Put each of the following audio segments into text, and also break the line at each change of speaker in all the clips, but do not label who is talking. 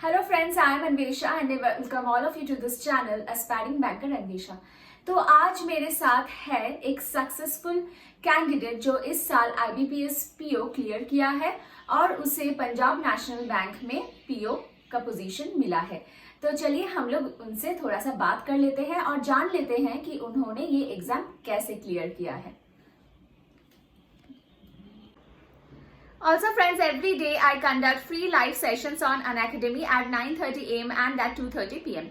Hello friends, I am Anvesha and I welcome all of you to this channel Aspiring Banker Anvesha। तो आज मेरे साथ है एक सक्सेसफुल कैंडिडेट जो इस साल IBPS PO क्लियर किया है और उसे पंजाब नेशनल बैंक में PO का पोजीशन मिला है। तो चलिए हम लोग उनसे थोड़ा सा बात कर लेते हैं और जान लेते हैं कि उन्होंने ये एग्जाम कैसे क्लियर किया है। Also friends, every day I conduct free live sessions on Unacademy at 9:30 a.m. and at 2:30 p.m.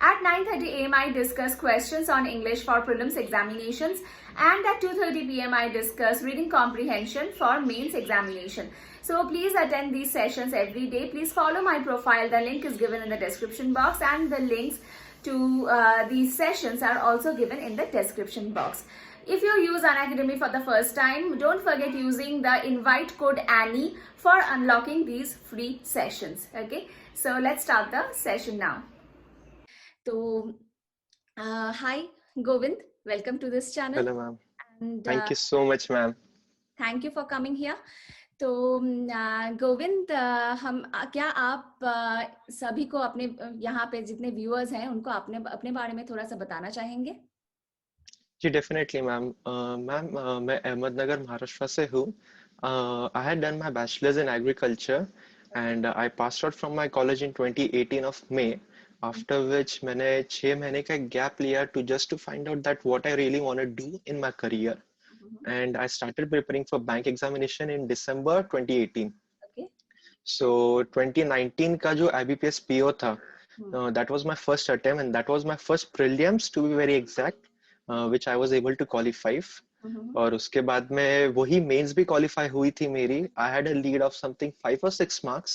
At 9:30 a.m. I discuss questions on English for prelims examinations and at 2:30 p.m. I discuss reading comprehension for mains examination. So please attend these sessions every day. Please follow my profile. The link is given in the description box and the links to these sessions are also given in the description box. If you use Unacademy for the first time, don't forget using the invite code Annie for unlocking these free sessions. Okay, so let's start the session now. So, hi Govind, welcome to this channel.
Hello, ma'am.
And
Thank you so much, ma'am.
Thank you for coming here. तो गोविंद, हम क्या आप सभी को अपने यहाँ पे जितने व्यूअर्स हैं उनको अपने बारे में थोड़ा सा बताना चाहेंगे?
जी डेफिनेटली मैम। मैम मैं अहमदनगर महाराष्ट्र से हूँ। I had done my bachelors in agriculture and I passed out from my college in 2018 of May, after which मैंने 6 महीने का गैप लिया to find out that what I really want to do in my career, and I started preparing for bank examination in December 2018।
Okay.
So 2019 का जो IBPS PO था, that was my first attempt and that was my first prelims to be very exact, which I was able to qualify. और उसके बाद में वही mains भी qualify हुई थी मेरी। I had a lead of something 5 or 6 marks,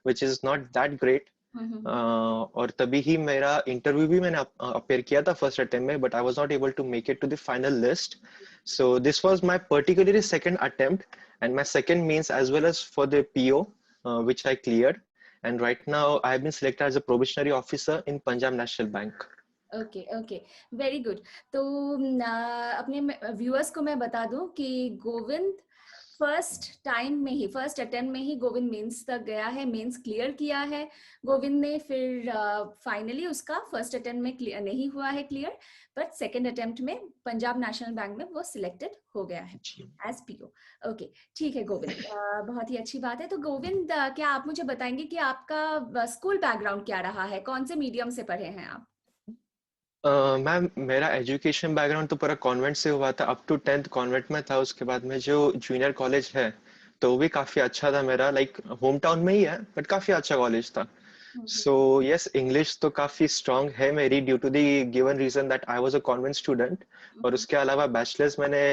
which is not that great. और तभी ही मेरा इंटरव्यू भी मैंने अपेयर किया था फर्स्ट अटेम्प्ट में, but I was not able to make it to the final list. So this was my particularly second attempt and my second means as well as for the PO, which I cleared, and right now I have been selected as a probationary officer in Punjab National Bank.
Okay okay, very good. तो अपने viewers को मैं बता दूं कि Govind first attempt में ही Govind mains तक गया है, मेंस क्लियर किया है गोविंद ने। फिर फाइनली उसका फर्स्ट अटेम्प्ट में क्लियर नहीं हुआ है क्लियर, बट सेकंड अटेम्प्ट में पंजाब नेशनल बैंक में वो सिलेक्टेड हो गया है एज पीओ। ओके, ठीक है गोविंद, बहुत ही अच्छी बात है। तो गोविंद, क्या आप मुझे बताएंगे कि आपका स्कूल बैकग्राउंड क्या रहा है, कौन से मीडियम से पढ़े हैं आप?
मैम मेरा एजुकेशन बैकग्राउंड तो पूरा कॉन्वेंट से हुआ था, अप टू 10th कॉन्वेंट में था। उसके बाद में जो जूनियर कॉलेज है तो वो भी काफी अच्छा था मेरा, लाइक होम टाउन में ही है बट काफी अच्छा कॉलेज था। सो यस, इंग्लिश तो काफी स्ट्रांग है मेरी due to the given reason that I was a convent student. और उसके अलावा बैचलर्स मैंने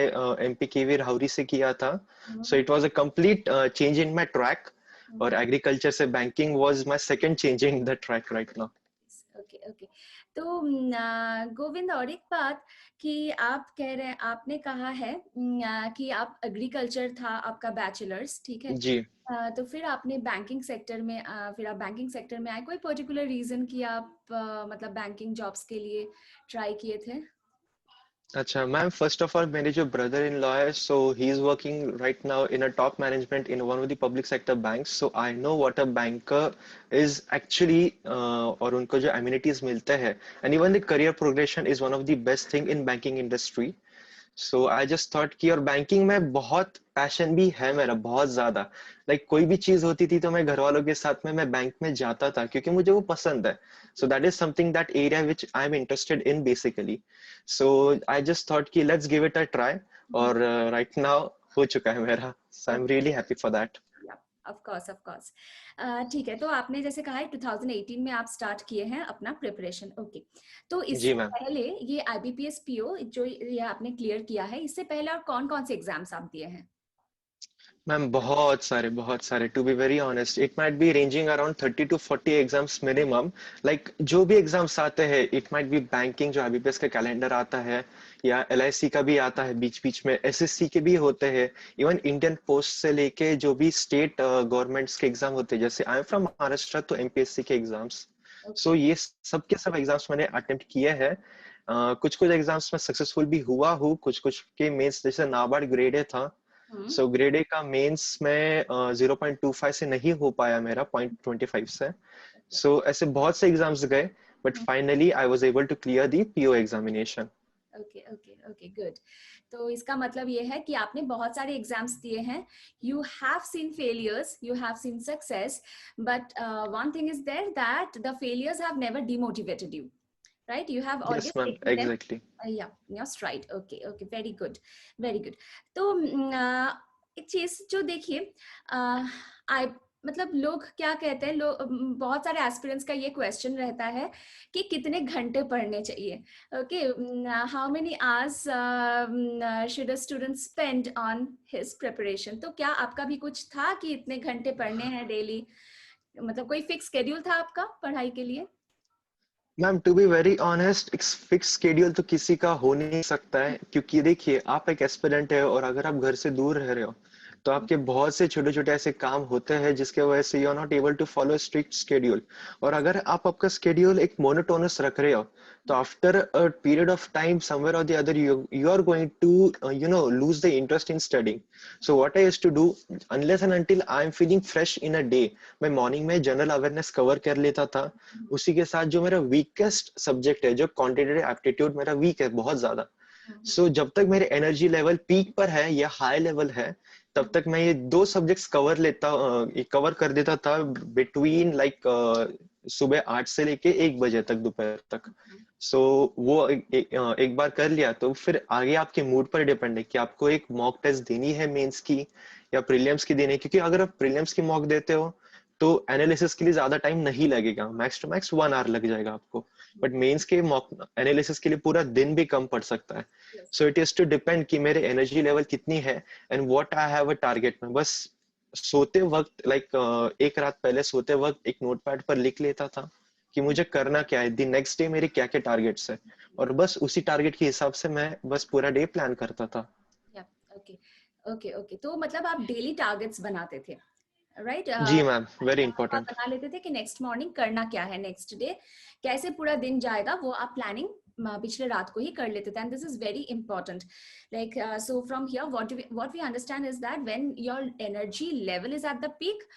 MPKV राहुरी से किया था, so it was a complete change in my track. और एग्रीकल्चर से banking was my second change in the track right now.
Okay okay. तो गोविंद, और एक बात कि आप कह रहे हैं, आपने कहा है कि आप एग्रीकल्चर था आपका बैचलर्स, ठीक है?
जी
तो फिर आपने बैंकिंग सेक्टर में आए, कोई पर्टिकुलर रीजन कि आप मतलब बैंकिंग जॉब्स के लिए ट्राई किए थे?
अच्छा मैम, फर्स्ट ऑफ ऑल मेरे जो ब्रदर इन लॉ है, so he is working right now in a top management in one of the public sector banks, so I know what a banker is actually. और उनको जो amenities मिलते हैं and even the career progression is one of the best thing in banking industry. So I just thought कि, और banking में बहुत passion भी है मेरा, बहुत ज्यादा। लाइक कोई भी चीज होती थी तो मैं घर वालों के साथ में मैं बैंक में जाता था क्योंकि मुझे वो पसंद है। So that is something, that area which I am interested in basically. So I just thought कि let's give it a try, और राइट नाउ हो चुका है मेरा। So I am really happy for that.
Of course. ठीक है, तो आपने जैसे कहा है 2018 में आप स्टार्ट किए हैं अपना प्रिपरेशन। ओके, तो
जी
इससे
मैम।
पहले ये IBPS PO जो ये आपने क्लियर किया है, इससे पहले और कौन कौन से एग्जाम्स आप दिए हैं?
मैम बहुत सारे to be very honest, it might be ranging around 30 to 40 exams minimum. Like जो भी एग्जाम्स आते हैं, इट माइट बी बैंकिंग जो IBPS का कैलेंडर आता है, या LIC का भी आता है बीच बीच में, SSC के भी होते हैं, इवन इंडियन पोस्ट से लेके जो भी स्टेट गवर्नमेंट्स के एग्जाम होते हैं, जैसे आई एम फ्रॉम महाराष्ट्र तो MPSC के एग्जाम्स। सो ये सब के सब एग्जाम्स मैंने अटेम्प्ट किए हैं। कुछ कुछ एग्जाम्स में सक्सेसफुल भी हुआ हूँ, कुछ कुछ के मेंस जैसे नाबार्ड ग्रेड था, सो ग्रेड ए का मेंस में 0.25 से नहीं हो पाया मेरा 0.25 से. सो ऐसे बहुत से एग्जाम्स गए, but finally I was able to clear the PO examination.
Okay okay okay good. तो इसका मतलब ये है कि आपने बहुत सारे एग्जाम्स दिए हैं. You have seen failures, you have seen success, but one thing is there that the failures have never demotivated you, right? You have
yes
always
ma'am,
taken them.
Exactly.
Yeah, yes, right. Okay, okay, very good, very good. तो एक चीज जो देखिए, आई मतलब लोग क्या कहते हैं, लोग बहुत सारे एस्पिरेंट्स का ये क्वेश्चन रहता है कि कितने घंटे पढ़ने चाहिए. Okay, how many hours should a student spend on his preparation. तो क्या आपका भी कुछ था कि इतने घंटे पढ़ने हैं डेली, मतलब कोई फिक्स शेड्यूल था आपका पढ़ाई के लिए?
Ma'am to be very honest, एक फिक्स स्केड्यूल तो किसी का हो नहीं सकता है, क्योंकि देखिए आप एक एस्पिरेंट है और अगर आप घर से दूर रह रहे हो तो आपके बहुत से छोटे छोटे ऐसे काम होते हैं जिसके वजह से you are not able to follow strict schedule. और अगर आप आपका स्केड्यूल एक मोनोटोनस रख रहे हो तो after a period of time somewhere or the other you are going to lose the interest in studying. So what I used to do, unless and until I am feeling fresh in a day, मैं morning में general awareness cover कर लेता था. उसी के साथ जो मेरा वीकेस्ट सब्जेक्ट है, जो क्वांटिटेटिव एप्टीट्यूड मेरा वीक है बहुत ज्यादा, सो जब तक मेरे एनर्जी लेवल पीक पर है या हाई लेवल है तब तक मैं ये दो सब्जेक्ट्स कवर कर देता था बिटवीन लाइक सुबह 8 से लेके 1 बजे तक, दोपहर तक. सो वो एक बार कर लिया तो फिर आगे आपके मूड पर डिपेंड है कि आपको एक मॉक टेस्ट देनी है मेंस की या प्रीलिम्स की देनी है. क्योंकि अगर आप प्रीलिम्स की मॉक देते हो तो एनालिसिस के लिए ज्यादा टाइम नहीं लगेगा, मैक्स टू मैक्स 1 आवर लग जाएगा आपको. बट मेंस के मॉक एनालिसिस के लिए पूरा दिन भी कम पड़ सकता है. So it is to depend कि मेरे एनर्जी लेवल कितनी है and what I have a target. में बस सोते वक्त एक रात पहले सोते वक्त एक नोटपैड पर लिख लेता था कि मुझे करना क्या है, द नेक्स्ट डे मेरे क्या क्या टारगेट्स है, और बस उसी टारगेट के हिसाब से मैं बस पूरा डे प्लान करता था.
Okay okay okay. तो मतलब आप डेली टारगेट्स बनाते थे, राइट?
जी मैम, वेरी
आप
इंपॉर्टेंट.
बना लेते थे कि नेक्स्ट मॉर्निंग करना क्या है, नेक्स्ट डे कैसे पूरा दिन जाएगा, वो आप प्लानिंग पिछले रात को ही कर लेते थे. And this is very important. Like so from here what we understand is that when your energy level is at the peak,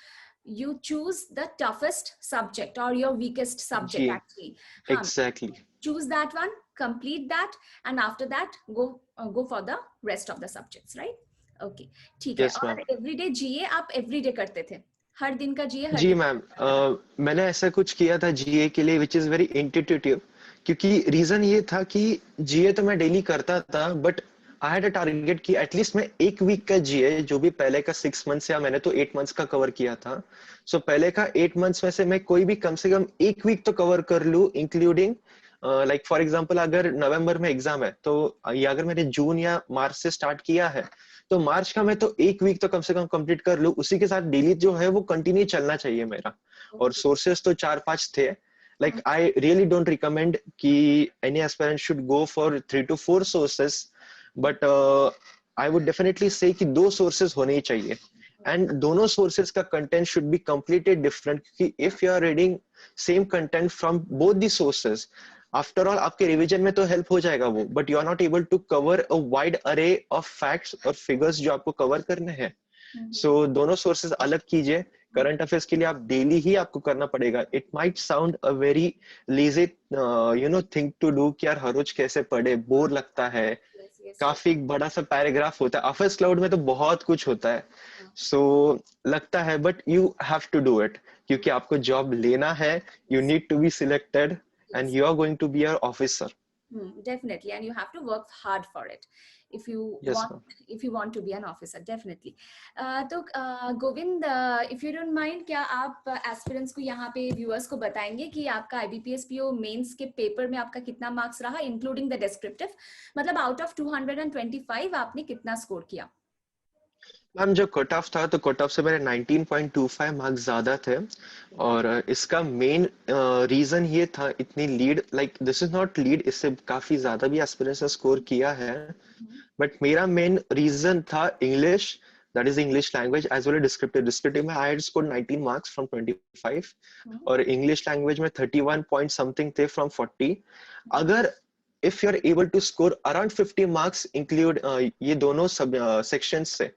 you choose the toughest subject or your weakest
जी,
subject actually.
Exactly.
Choose that one, complete that, and after that go for the rest of the subjects, right? Okay, ठीक है.
Yes ma'am.
और everyday GA आप everyday करते थे, हर दिन का GA हर
जी
दिन
मैम,
करना था?
मैंने ऐसा कुछ किया था जीए के लिए विच इज वेरी इंट्यूटिव. क्योंकि रीजन ये था कि जीए तो मैं डेली करता था, but I had a target कि एटलीस्ट मैं एक वीक का जीए, जो भी पहले का 6 मंथ्स या मैंने तो 8 मंथ्स का कवर किया था, सो पहले का 8 मंथ्स में से मैं कोई भी कम से कम एक वीक तो कवर कर लूं, इंक्लूडिंग लाइक फॉर एग्जांपल अगर नवंबर में एग्जाम है तो या अगर मैंने जून या मार्च से स्टार्ट किया है तो मार्च का मैं तो एक वीक तो कम से कम कंप्लीट कर लूं. उसी के साथ डेली जो है वो कंटिन्यू चलना चाहिए मेरा. और सोर्सेस तो 4-5 थे. Like I really don't recommend कि any aspirant should go for 3 to 4 sources, but I would definitely say कि 2 सोर्सेस होने ही चाहिए. एंड दोनों सोर्सेस का content should be completely different, क्योंकि if you are reading same content from both the sources, after all आपके revision में तो help हो जाएगा वो, but you are not able to cover a wide array of facts और figures जो आपको कवर करने हैं. सो दोनों सोर्सेज अलग कीजिए. करंट अफेयर्स के लिए आप डेली ही आपको करना पड़ेगा. It might sound a very lazy thing to do कि यार हर रोज कैसे पढ़े, बोर लगता है,
Yes, yes, yes.
काफी बड़ा सा पैराग्राफ होता है. अफेयर्स क्लाउड में तो बहुत कुछ होता है. सो लगता है, but you have to do it, क्योंकि आपको जॉब लेना है. You need to be selected and
Yes.
you are going to be an officer.
Definitely, and you have to work hard for it if you
Yes,
want,
ma'am.
if you want to be an officer, definitely. तो Govind, if you don't mind, क्या आप aspirants को यहाँ पे viewers को बताएंगे कि आपका IBPS PO मेंस के पेपर में आपका कितना मार्क्स रहा, इंक्लूडिंग द डिस्क्रिप्टिव, मतलब आउट ऑफ 225 आपने कितना स्कोर किया?
मैम जो कट ऑफ था तो कट ऑफ से मेरे 19.25 मार्क्स ज्यादा थे. और इसका मेन रीजन ये था, इतनी lead, like this is not lead, इससे काफी ज्यादा भी एस्पिरेंट्स ने स्कोर किया है, बट मेरा मेन रीजन था English, that is English language as well as descriptive. Descriptive में I had scored 19 marks from 25 और इंग्लिश लैंग्वेज में 31 पॉइंट समथिंग थे फ्रॉम 40. अगर if you're able to score around 50 marks include ये दोनों सब sections से,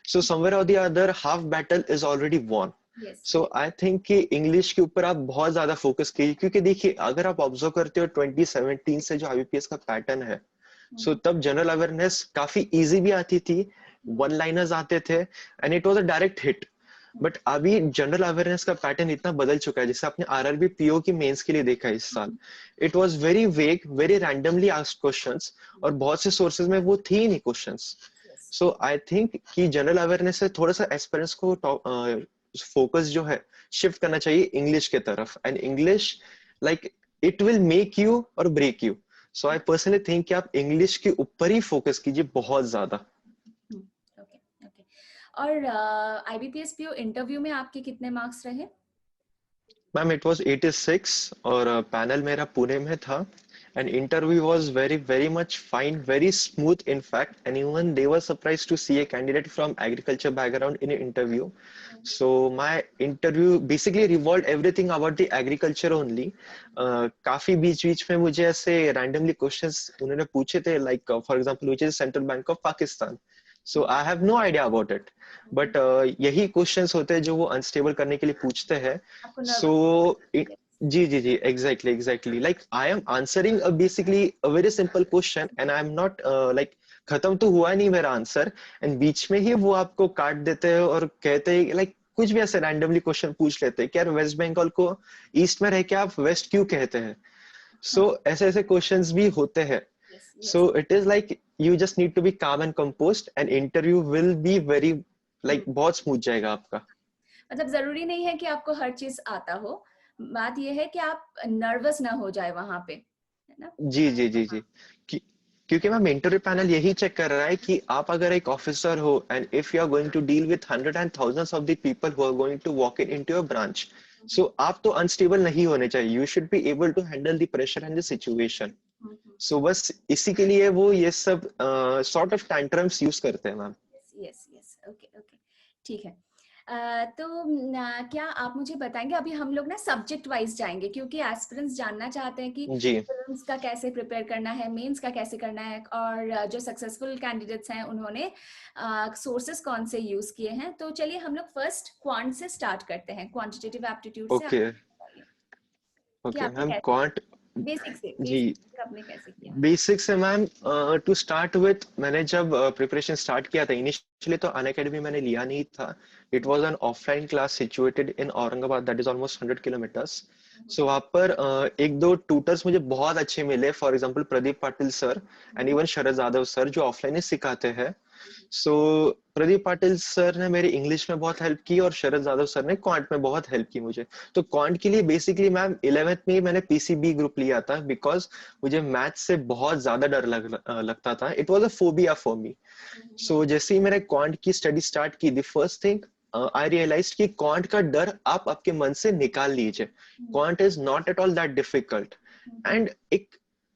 So somewhere or the other, half battle is already won.
Yes,
so
yes.
I think कि English के ऊपर आप बहुत ज्यादा फोकस कीजिए, क्योंकि देखिए अगर आप ऑब्जर्व करते हो 2017 से जो आईबीपीएस का पैटर्न है, सो
हम्म,
तब जनरल अवेयरनेस काफी इजी भी आती थी, वन लाइनर्स आते थे and it was a direct hit. But अभी जनरल अवेयरनेस का पैटर्न इतना बदल चुका है, जैसे आपने आरआरबी पीओ की मेंस के लिए देखा है इस साल, it was very vague, very randomly asked questions, और बहुत से सोर्सेज में वो थी ही नहीं questions.
yes.
So I think कि जनरल अवेयरनेस से थोड़ा सा एस्पिरेंट्स को फोकस जो है शिफ्ट करना चाहिए इंग्लिश के तरफ, and English like it will make you or break you. So I personally think कि आप इंग्लिश के ऊपर ही फोकस कीजिए बहुत ज्यादा।
Okay, okay. और आईबीपीएस पीओ इंटरव्यू में आपके कितने मार्क्स रहे?
मैम इट वाज 86, और पैनल मेरा पुणे में था, and interview was very very much fine, very smooth in fact, and even they were surprised to see a candidate from agriculture background in an interview. So my interview basically revolved everything about the agriculture only. काफी बीच बीच में मुझे ऐसे randomly questions उन्होंने पूछे थे, like for example which is Central Bank of Pakistan. So I have no idea about it, but यही questions होते हैं जो वो unstable करने के लिए पूछते हैं।
आपको
So
नर्वस?
जी जी जी, exactly exactly, like I am answering basically a very simple question and I am not like, खत्म तो हुआ नहीं मेरा आंसर, एंड बीच में ही वो आपको काट देते हैं और कहते हैं लाइक कुछ भी ऐसे रैंडमली क्वेश्चन पूछ लेते हैं कि यार वेस्ट बंगाल को ईस्ट में रह के आप वेस्ट क्यों कहते हैं। सो ऐसे ऐसे क्वेश्चंस भी होते हैं।
Yes,
so
yes.
It is like you just need to be calm and composed, and interview will be very like बहुत स्मूथ जाएगा आपका।
मतलब जरूरी नहीं है कि आपको हर चीज आता हो, बात यह है कि आप नर्वस ना हो जाए वहां पे, है ना?
जी जी जी जी, कि- क्योंकि मैम इंटरव्यू पैनल यही चेक कर रहा है कि आप अगर एक ऑफिसर हो, and if you are going to deal with hundred and thousands of the people who are going to walk in into your branch, so आप तो अनस्टेबल नहीं होने चाहिए, you should be able to handle the pressure and the situation. So बस इसी के लिए वो ये सब सॉर्ट ऑफ टैंट्रम्स यूज करते हैं ma'am.
Yes, yes. Okay, okay. ठीक है। तो क्या आप मुझे बताएंगे, अभी हम लोग ना सब्जेक्ट वाइज जाएंगे क्योंकि एस्पिरेंट्स जानना चाहते हैं कि
जी
प्रीलिम्स का कैसे प्रिपेयर करना है, मेंस का कैसे करना है, और जो सक्सेसफुल कैंडिडेट्स हैं उन्होंने सोर्सेस कौन से यूज किए हैं। तो चलिए हम लोग फर्स्ट क्वांट से स्टार्ट करते हैं, क्वांटिटेटिव एप्टीट्यूड से। आप
ओके
बताइए कि
ओके
आपने
मैम,
कैसे,
क्वांट
बेसिक से,
जी,
बेसिक आपने कैसे किया?
बेसिक से मैम, टू स्टार्ट विथ मैंने जब प्रिपरेशन स्टार्ट किया था इनिशियली, तो अनअकैडमी मैंने लिया नहीं था। It was an offline class situated in Aurangabad, that is almost 100 kilometres. So वहाँ पर एक दो ट्यूटर्स मुझे बहुत अच्छे मिले, for example Pradeep Patil sir and even Sharad Yadav sir, जो ऑफलाइन ही सिखाते हैं। सो प्रदीप पाटिल सर ने मेरी इंग्लिश में बहुत हेल्प की, और शरद यादव सर ने क्वांट में बहुत हेल्प की मुझे। तो क्वांट के लिए बेसिकली मैम 11th में ही मैंने पीसीबी ग्रुप लिया था, बिकॉज मुझे मैथ से बहुत ज्यादा डर लगता था। It was a phobia for me. So जैसे ही मैंने क्वांट की स्टडी स्टार्ट की, the first thing I realise कि क्वांट का डर आप आपके मन से निकाल लीजिए। Quant is not at all that difficult, and एक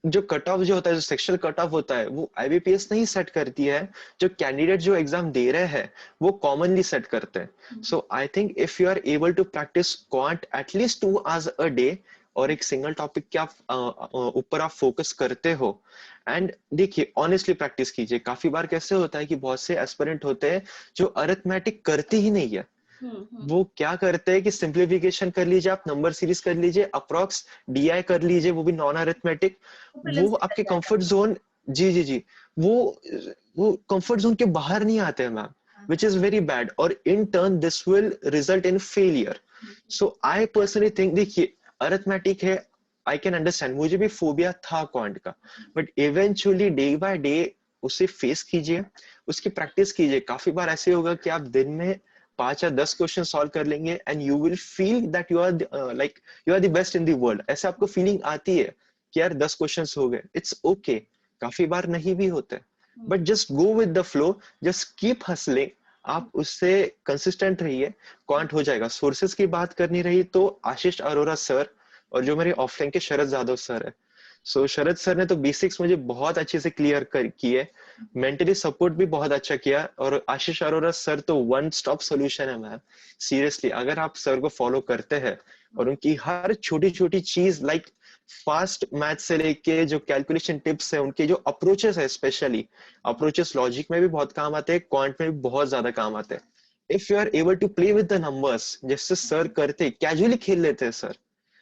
जो कट ऑफ जो होता है, जो सेक्शनल कट ऑफ होता है, वो आईबीपीएस नहीं सेट करती है, जो कैंडिडेट जो एग्जाम दे रहे हैं वो कॉमनली सेट करते हैं। So I think if you are able to practise quant at least 2 hours a day, और एक सिंगल टॉपिक के आप ऊपर आप फोकस करते हो, एंड देखिए ऑनेस्टली प्रैक्टिस कीजिए। काफी बार कैसे होता है कि बहुत से एस्पिरेंट होते हैं जो अरिथमेटिक करते ही नहीं है, वो क्या करते हैं कि सिंप्लीफिकेशन कर लीजिए, आप नंबर सीरीज कर लीजिए, अप्रॉक्स डीआई कर लीजिए, वो भी नॉन अरिथमेटिक,
प्रीलिम्स
वो
निकल
आपके
जाएगा।
कंफर्ट जोन, जी जी जी, वो वो कंफर्ट जोन के बाहर नहीं आते हैं ma'am, which is very bad, और in turn this will result in failure. So I personally think, देखिए अरिथमेटिक है, आई कैन अंडरस्टैंड, मुझे भी फोबिया था क्वांट का, but eventually day by day उसे फेस कीजिए, उसकी प्रैक्टिस कीजिए। काफी बार ऐसे होगा कि आप दिन में 5 या 10 क्वेश्चन सॉल्व कर लेंगे, and you will feel that you are like you are the best in the world. ऐसे आपको फीलिंग आती है कि यार 10 क्वेश्चन हो गए, इट्स ओके। काफी बार नहीं भी होते, but just go with the flow, just keep hustling, आप उससे कंसिस्टेंट रहिए, क्वांट हो जाएगा। सोर्सेज की बात करनी रही तो आशीष अरोरा सर, और जो मेरे ऑफलाइन के शरद यादव सर है, सो शरद सर ने तो बेसिक्स मुझे बहुत अच्छे से क्लियर कर किए, मेंटली सपोर्ट भी बहुत अच्छा किया, और आशीष अरोरा सर तो वन स्टॉप सॉल्यूशन है मैम। सीरियसली अगर आप सर को फॉलो करते हैं और उनकी हर छोटी छोटी चीज लाइक फास्ट मैथ से लेके जो कैलकुलेशन टिप्स है, उनके जो अप्रोचेस है, स्पेशली अप्रोचेस लॉजिक में भी बहुत काम आते हैं, क्वांट में भी बहुत ज्यादा काम आते हैं। If you are able to play with the numbers, जैसे सर करते कैजुअली खेल लेते हैं सर,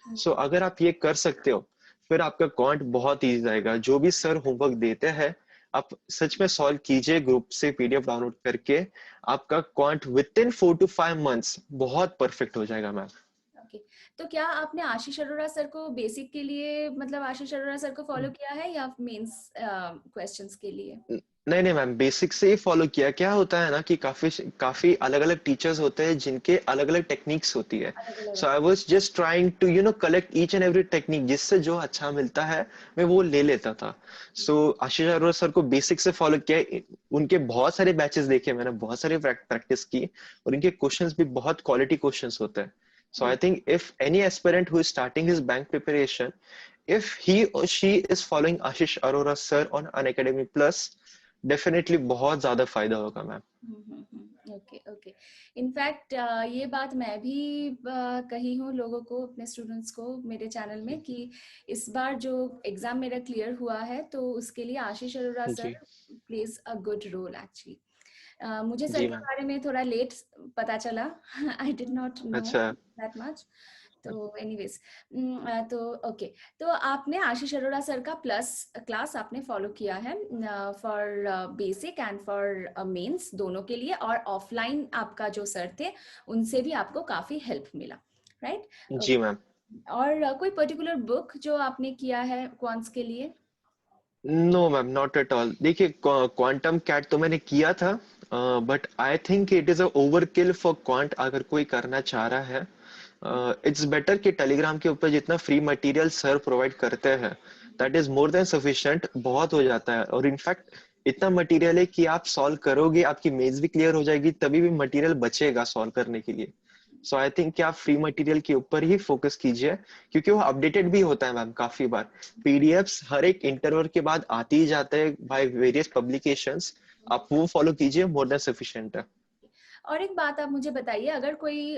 सो अगर आप ये कर सकते हो, फिर आपका क्वांट बहुत ईजी जाएगा। जो भी सर होमवर्क देते हैं, आप सच में सॉल्व कीजिए ग्रुप से पीडीएफ डाउनलोड करके, आपका quant with in 4 to 5 months बहुत परफेक्ट हो जाएगा मैम।
ओके, तो क्या आपने आशीष अरोड़ा सर को बेसिक के लिए, मतलब आशीष अरोड़ा सर को फॉलो किया है या मेंस क्वेश्चंस के लिए?
नहीं नहीं मैम, बेसिक से ही फॉलो किया। क्या होता है ना कि काफी काफी अलग अलग टीचर्स होते हैं जिनके अलग अलग टेक्निक्स होती है।
अलग अलग
so I was just trying to collect each and every technique, जिससे जो अच्छा मिलता है मैं वो ले लेता था। सो आशीष अरोड़ा सर को बेसिक से फॉलो किया। उनके बहुत सारे बैचेस देखे मैंने, बहुत सारी प्रैक्टिस की, और इनके क्वेश्चंस भी बहुत क्वालिटी क्वेश्चंस होते हैं। So I think if any aspirant who is starting his bank preparation, if he or she is following Ashish Arora sir on Unacademy Plus, definitely बहुत ज्यादा फायदा होगा मैम।
Okay okay. इनफैक्ट ये बात मैं भी कही हूँ लोगों को, अपने स्टूडेंट्स को मेरे चैनल में, कि इस बार जो एग्जाम मेरा क्लियर हुआ है तो उसके लिए Ashish Arora sir
ji
plays a good role actually. मुझे सर
जी
के
मैम।
बारे में थोड़ा लेट पता चला। आई डिड नॉट नो
अच्छा।
That much. तो एनीवेज, तो ओके, तो आपने आशीष अरोड़ा सर का प्लस क्लास आपने फॉलो किया है for basic and for mains दोनों के लिए, और ऑफलाइन आपका जो सर थे उनसे भी आपको काफी हेल्प मिला, राइट?
जी मैम।
और कोई पर्टिकुलर बुक जो आपने किया है क्वांट्स के लिए?
No ma'am, not at all. देखिए, क्वांटम कैट तो मैंने किया था, but I think it is a overkill for quant अगर कोई करना चाह रहा है। इट्स बेटर कि टेलीग्राम के ऊपर जितना फ्री मटेरियल सर प्रोवाइड करते हैं, that is more than sufficient, बहुत हो जाता है। और इनफैक्ट इतना मटेरियल है कि आप सॉल्व करोगे, आपकी मेज भी क्लियर हो जाएगी, तभी भी मटेरियल बचेगा सॉल्व करने के लिए। सो आई थिंक कि आप फ्री मटेरियल के ऊपर ही फोकस कीजिए, क्योंकि वो अपडेटेड भी होता है मैम काफी बार। पीडीएफ्स हर एक इंटरवल के बाद आते ही जाते हैं बाय वेरियस पब्लिकेशंस, आप वो फॉलो कीजिए, मोर देन सफिशिएंट है।
और एक बात आप मुझे बताइए, अगर कोई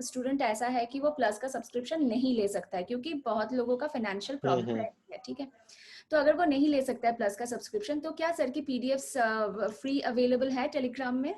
स्टूडेंट ऐसा है कि वो प्लस का सब्सक्रिप्शन नहीं ले सकता है, क्योंकि बहुत लोगों का फाइनेंशियल प्रॉब्लम
हम्म।
रहती है, ठीक है? तो अगर वो नहीं ले सकता है प्लस का सब्सक्रिप्शन, तो क्या सर की पीडीएफ्स फ्री अवेलेबल है टेलीग्राम में?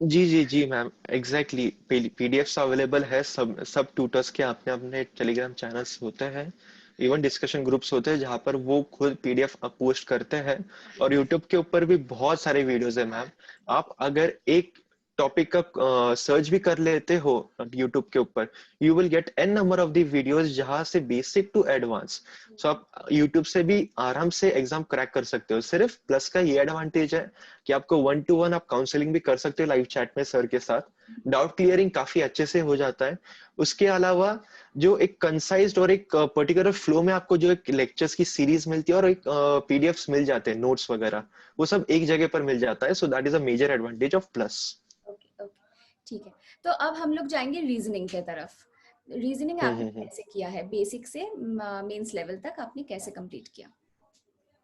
जी जी जी मैम, एग्जैक्टली। पीडीएफ्स अवेलेबल है, सब सब ट्यूटर्स के अपने अपने टेलीग्राम चैनल्स होते हैं, इवन डिस्कशन ग्रुप्स होते हैं जहाँ पर वो खुद पीडीएफ पोस्ट करते हैं। और यूट्यूब के ऊपर भी बहुत सारे वीडियोस है मैम। आप अगर एक टॉपिक का सर्च भी कर लेते हो यूट्यूब के ऊपर, you will get an number of the videos, जहाँ से बेसिक टू एडवांस। सो आप यूट्यूब से भी आराम से एग्जाम क्रैक कर सकते हो। सिर्फ प्लस का ये एडवांटेज है कि आपको 1 to 1 आप काउंसलिंग भी कर सकते हो लाइव चैट में सर के साथ, डाउट क्लियरिंग काफी अच्छे से हो जाता है। उसके अलावा जो एक कंसाइज्ड और एक पर्टिकुलर फ्लो में आपको जो एक लेक्चर्स की सीरीज मिलती है, और एक पीडीएफ्स मिल जाते हैं, नोट्स वगैरह, वो सब एक जगह पर मिल जाता है। So that is a major advantage of plus.
Okay okay, ठीक है। तो अब हम लोग जाएंगे रीजनिंग के तरफ। रीजनिंग आपने
हम्म।
कैसे किया है, बेसिक से मेंस लेवल तक आपने कैसे कंप्लीट किया?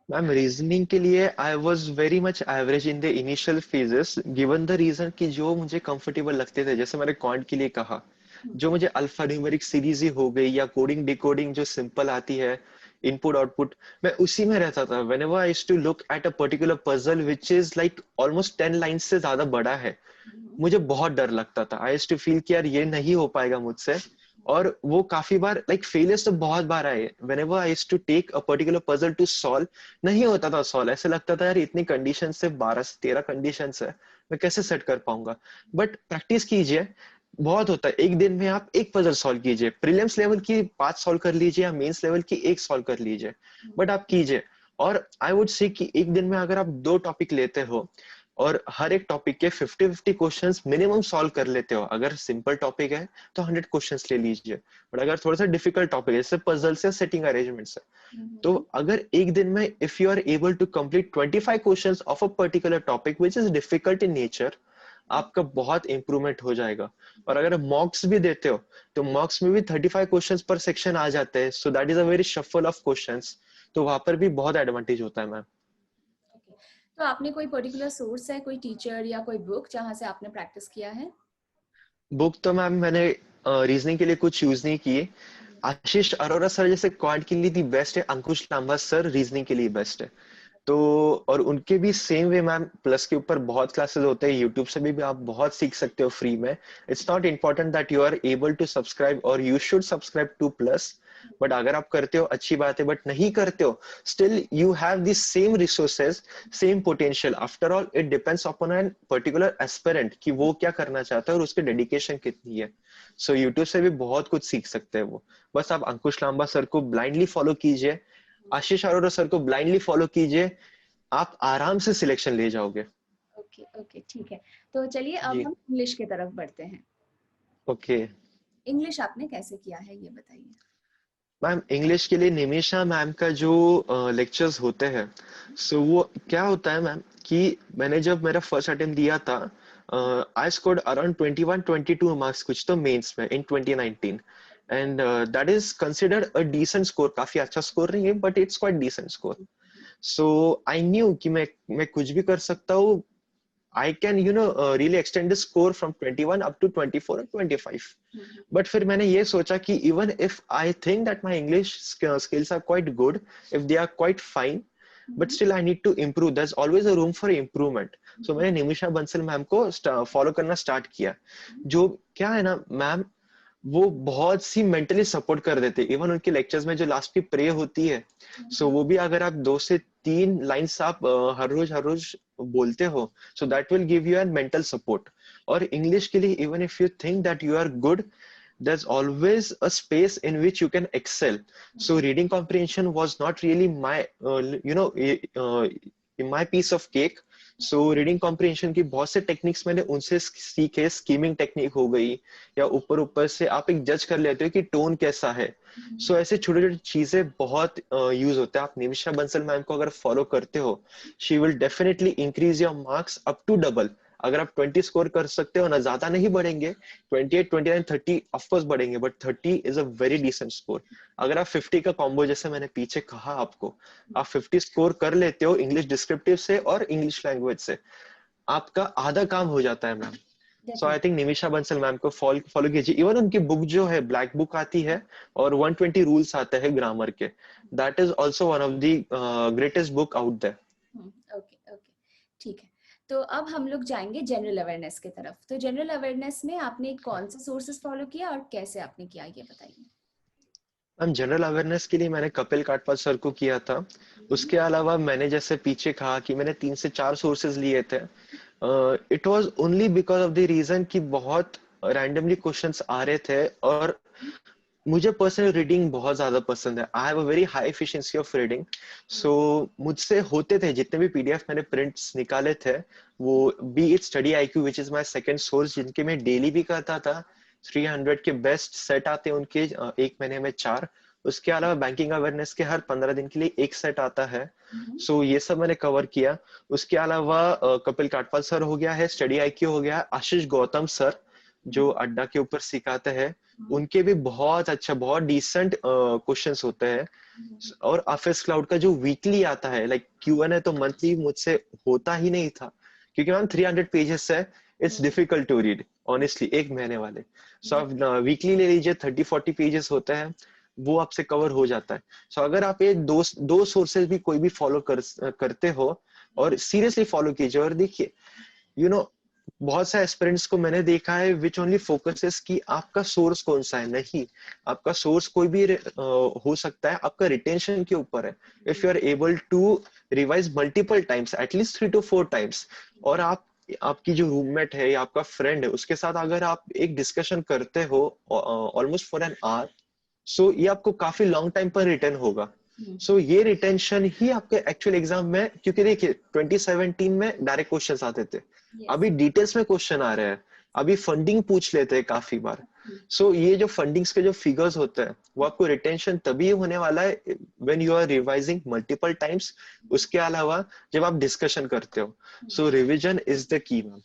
मैम, रीजनिंग के लिए I was very much average in the initial phases, given the reason कि जो मुझे कंफर्टेबल लगते थे, जैसे मैंने क्वांट के लिए कहा, जो मुझे अल्फा न्यूमेरिक सीरीज ही हो गई, या कोडिंग डिकोडिंग जो सिंपल आती है, इनपुट आउटपुट, मैं उसी में रहता था। Whenever I used to look at a particular puzzle which is like almost 10 line से ज्यादा बड़ा है, मुझे बहुत डर लगता था। आई यूज्ड टू फील कि यार ये नहीं हो पाएगा मुझसे। और वो काफी बार लाइक फेलियर्स तो बहुत बार आए। Whenever I used to take a particular puzzle to solve, नहीं होता था सॉल्व। ऐसे लगता था यार इतनी कंडीशन से 12 से 13 कंडीशन है, मैं कैसे सेट कर पाऊंगा। बट प्रैक्टिस कीजिए, बहुत होता है। एक दिन में आप एक पजल सॉल्व कीजिए, प्रीलिम्स लेवल की 5 सॉल्व कर लीजिए या मेंस लेवल की एक सॉल्व कर लीजिए, बट आप कीजिए। और आई वुड से कि एक दिन में अगर आप 2 टॉपिक लेते हो और हर एक टॉपिक के 50-50 क्वेश्चंस मिनिमम सॉल्व कर लेते हो, अगर सिंपल टॉपिक है तो 100 क्वेश्चंस ले लीजिए। बट अगर थोड़ा सा डिफिकल्ट टॉपिक है, जैसे पजल्स या सेटिंग अरेंजमेंट्स है, तो अगर एक दिन में if you are able to complete 25 questions of a particular topic which is difficult in nature, आपका बहुत इंप्रूवमेंट हो जाएगा। और अगर मॉक्स भी देते हो, तो मॉक्स में भी 35 क्वेश्चंस पर सेक्शन आ जाते हैं, सो that is a very shuffle of questions. तो वहां पर भी बहुत एडवांटेज होता है मैम।
Okay. तो आपने कोई पर्टिकुलर सोर्स है, कोई टीचर या कोई बुक जहां से आपने प्रैक्टिस किया है?
बुक तो मैम मैंने रीजनिंग के लिए कुछ यूज नहीं की, आशीष अरोरा सर जैसे क्वांट के लिए दी बेस्ट है, अंकुश लांबा सर रीजनिंग के लिए बेस्ट है। तो और उनके भी सेम वे मैम प्लस के ऊपर बहुत क्लासेस होते हैं, यूट्यूब से भी आप बहुत सीख सकते हो फ्री में। It's not important that you are able to subscribe और you should subscribe to plus, but अगर आप करते हो अच्छी बात है, बट नहीं करते हो still you have the same resources, same potential. After all it depends upon an particular aspirant कि वो क्या करना चाहता है और उसकी डेडिकेशन कितनी है। सो यूट्यूब से भी बहुत कुछ सीख सकते हैं वो। बस आप अंकुश लांबा सर को ब्लाइंडली फॉलो कीजिए, आशीष अरोरा सर को ब्लाइंडली फॉलो कीजिए, आप आराम से सिलेक्शन ले जाओगे।
ओके ओके ठीक है। तो चलिए अब
जी।
हम इंग्लिश की तरफ बढ़ते हैं।
ओके
इंग्लिश आपने कैसे किया है ये बताइए।
मैम, इंग्लिश के लिए निमिषा मैम का जो लेक्चर्स होते हैं, सो वो क्या होता है मैम कि मैंने जब मेरा फर्स्ट अटेम्प्ट दिया था, आई स्कोर्ड अराउंड 21-22 मार्क्स कुछ तो मेंस में in 2019, and that is considered a decent score. काफी अच्छा स्कोर नहीं है but it's quite decent score. So I knew कि मैं कुछ भी कर सकता हूँ। I can, really extend the score from 21 up to 24 or 25. But फिर मैंने ये सोचा कि even if I think that my English skills are quite good, if they are quite fine, but still I need to improve. There's always a room for improvement. So मैंने Nimisha Bansal ma'am को follow करना start किया। जो क्या है ना ma'am, वो बहुत सी मेंटली सपोर्ट कर देते। इवन उनके लेक्चर्स में जो लास्ट की प्रे होती है, सो वो भी अगर आप 2 से 3 लाइंस आप हर रोज बोलते हो, so that will give you an mental support. और इंग्लिश के लिए even if you think that you are good, there's always a space in which you can excel. So reading comprehension was not really my my piece of cake. So reading comprehension की बहुत से techniques मैंने उनसे सीखे। Skimming technique हो गई, या ऊपर ऊपर से आप एक जज कर लेते हो कि टोन कैसा है। सो ऐसे छोटे छोटे चीजें बहुत यूज होते हैं। आप निमिषा बंसल मैम को अगर फॉलो करते हो, she will definitely increase your marks up to double. अगर आप 20 स्कोर कर सकते हो ना, ज्यादा नहीं बढ़ेंगे, 28, 29, 30 ऑफकोर्स बढ़ेंगे, but 30 is a very decent score. अगर आप 50 का कॉम्बो, जैसे मैंने पीछे कहा आपको, आप 50 स्कोर कर लेते हो इंग्लिश डिस्क्रिप्टिव से और इंग्लिश लैंग्वेज से, आपका आधा काम हो जाता है ma'am. So I think Nimisha Bansal ma'am को फॉलो कीजिए। इवन उनकी बुक जो है, ब्लैक बुक आती है और 120 रूल्स आते हैं ग्रामर के, that is also one of the greatest book out there.
Okay okay ठीक है। तो अब हम लोग जाएंगे जनरल अवेयरनेस की तरफ। तो जनरल अवेयरनेस में आपने कौन से सोर्सेस फॉलो किया और कैसे आपने किया ये बताइए।
मैम, जनरल अवेयरनेस के लिए मैंने कपिल काटपाल सर को किया था। उसके अलावा मैंने जैसे पीछे कहा कि मैंने 3 से 4 सोर्सेज लिए थे। It was only because of the reason कि बहुत रैंडमली क्वेश्चंस आ रहे थे, और मुझे पर्सनल रीडिंग बहुत ज्यादा पसंद है। I have a very high efficiency of reading. So मुझसे होते थे जितने भी पीडीएफ मैंने प्रिंट्स निकाले थे, वो B it study IQ which is my second source, जिनके मैं डेली भी करता था। 300 के बेस्ट सेट आते हैं उनके, एक महीने में 4। उसके अलावा बैंकिंग अवेयरनेस के हर 15 दिन के लिए एक सेट आता है। सो ये सब मैंने कवर किया। उसके अलावा कपिल काटपाल सर हो गया है, स्टडी आईक्यू हो गया, आशीष गौतम सर जो अड्डा के ऊपर सिखाते हैं, उनके भी बहुत अच्छा, बहुत डिसेंट क्वेश्चंस होते हैं। और ऑफिस क्लाउड का जो वीकली आता है, लाइक Q&A, तो मंथली मुझसे होता ही नहीं था, क्योंकि मैम 300 पेजेस है। It's difficult to read honestly, एक महीने वाले। सो आप वीकली ले लीजिए, 30-40 पेजेस होते हैं, वो आपसे कवर हो जाता है। सो अगर आप ये दो सोर्सेज भी कोई भी फॉलो करते हो, और सीरियसली फॉलो कीजिए, और देखिए बहुत से एस्पिरेंट्स को मैंने देखा है विच ओनली फोकसेस कि आपका सोर्स कौन सा है। नहीं, आपका सोर्स कोई भी हो सकता है, आपका रिटेंशन के ऊपर है। If you are able to revise multiple times, at least 3 to 4 times, और आपकी जो रूममेट है या आपका फ्रेंड है, उसके साथ अगर आप एक डिस्कशन करते हो ऑलमोस्ट फॉर एन आवर, सो ये आपको काफी लॉन्ग टाइम पर रिटर्न होगा। सो ये रिटेंशन ही आपके एक्चुअल एग्जाम में, क्योंकि देखिए 2017 में डायरेक्ट क्वेश्चंस आते थे, अभी डिटेल्स में क्वेश्चन आ रहे हैं, अभी फंडिंग पूछ लेते हैं काफी बार। सो ये जो फंडिंग्स के जो फिगर्स होते हैं, वो आपको रिटेंशन तभी होने वाला है when you are revising multiple times. उसके अलावा जब आप डिस्कशन करते हो, so revision is the key ma'am.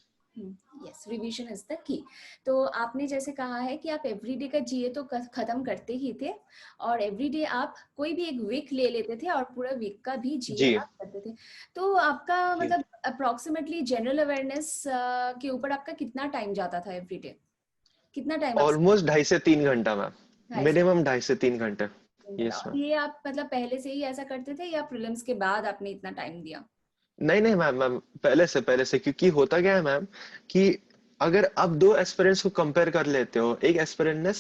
Yes, revision is the key. तो आपने जैसे कहा है कि आप एवरीडे का जीए तो खत्म करते ही थे, और एवरीडे आप कोई भी एक वीक ले लेते थे और पूरा वीक का भी जीए
जी
आप करते थे। तो आपका
जी।
मतलब अप्रोक्सीमेटली जनरल अवेयरनेस के ऊपर आपका कितना टाइम जाता था एवरीडे? कितना टाइम आप?
ऑलमोस्ट 2.5 से 3 घंटा मैम। मिनिमम 2.5 से 3 घंटे।
2.5 से 3 घंटा।
यस
और
मैम।
ये आप मतलब पहले से ही ऐसा करते थे या प्रीलिम्स के बाद आपने इतना टाइम दिया?
नहीं नहीं मैम, मैम पहले से क्योंकि होता क्या है मैम कि अगर आप दो एस्पिरेंट्स को कंपेयर कर लेते हो, एक एस्पिरेंट ने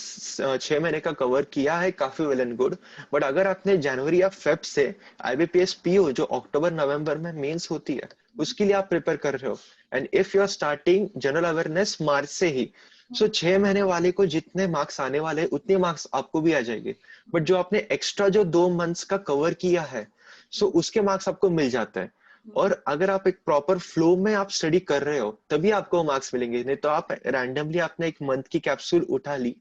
6 महीने का कवर किया है, काफी वेल एंड गुड। बट अगर आपने जनवरी या फेब से आईबीपीएस पीओ जो अक्टूबर नवंबर में मेंस होती है उसके लिए आप प्रिपेयर कर रहे हो, and if you are starting general awareness March से ही, सो 6 महीने वाले को जितने मार्क्स आने वाले उतने मार्क्स आपको भी आ जाएंगे। बट जो आपने एक्स्ट्रा जो 2 मंथ्स का कवर किया है, सो उसके मार्क्स आपको मिल जाते हैं। और अगर आप एक प्रॉपर फ्लो में आप स्टडी कर रहे हो तभी आपको मार्क्स मिलेंगे, नहीं तो आप रैंडमली आपने एक मंथ की कैप्सूल उठा ली,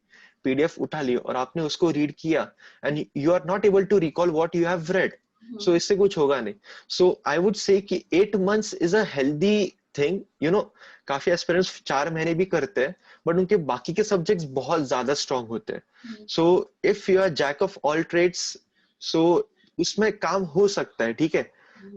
पीडीएफ उठा ली और आपने उसको रीड किया and you are not able to recall what you have read, so इससे कुछ होगा नहीं। सो आई वुड से कि 8 months is a healthy thing, you know. काफी एस्पिरेंट्स 4 महीने भी करते हैं बट उनके बाकी के सब्जेक्ट्स बहुत ज्यादा स्ट्रांग होते हैं। So if you are jack of all trades, so उसमें काम हो सकता है, ठीक है।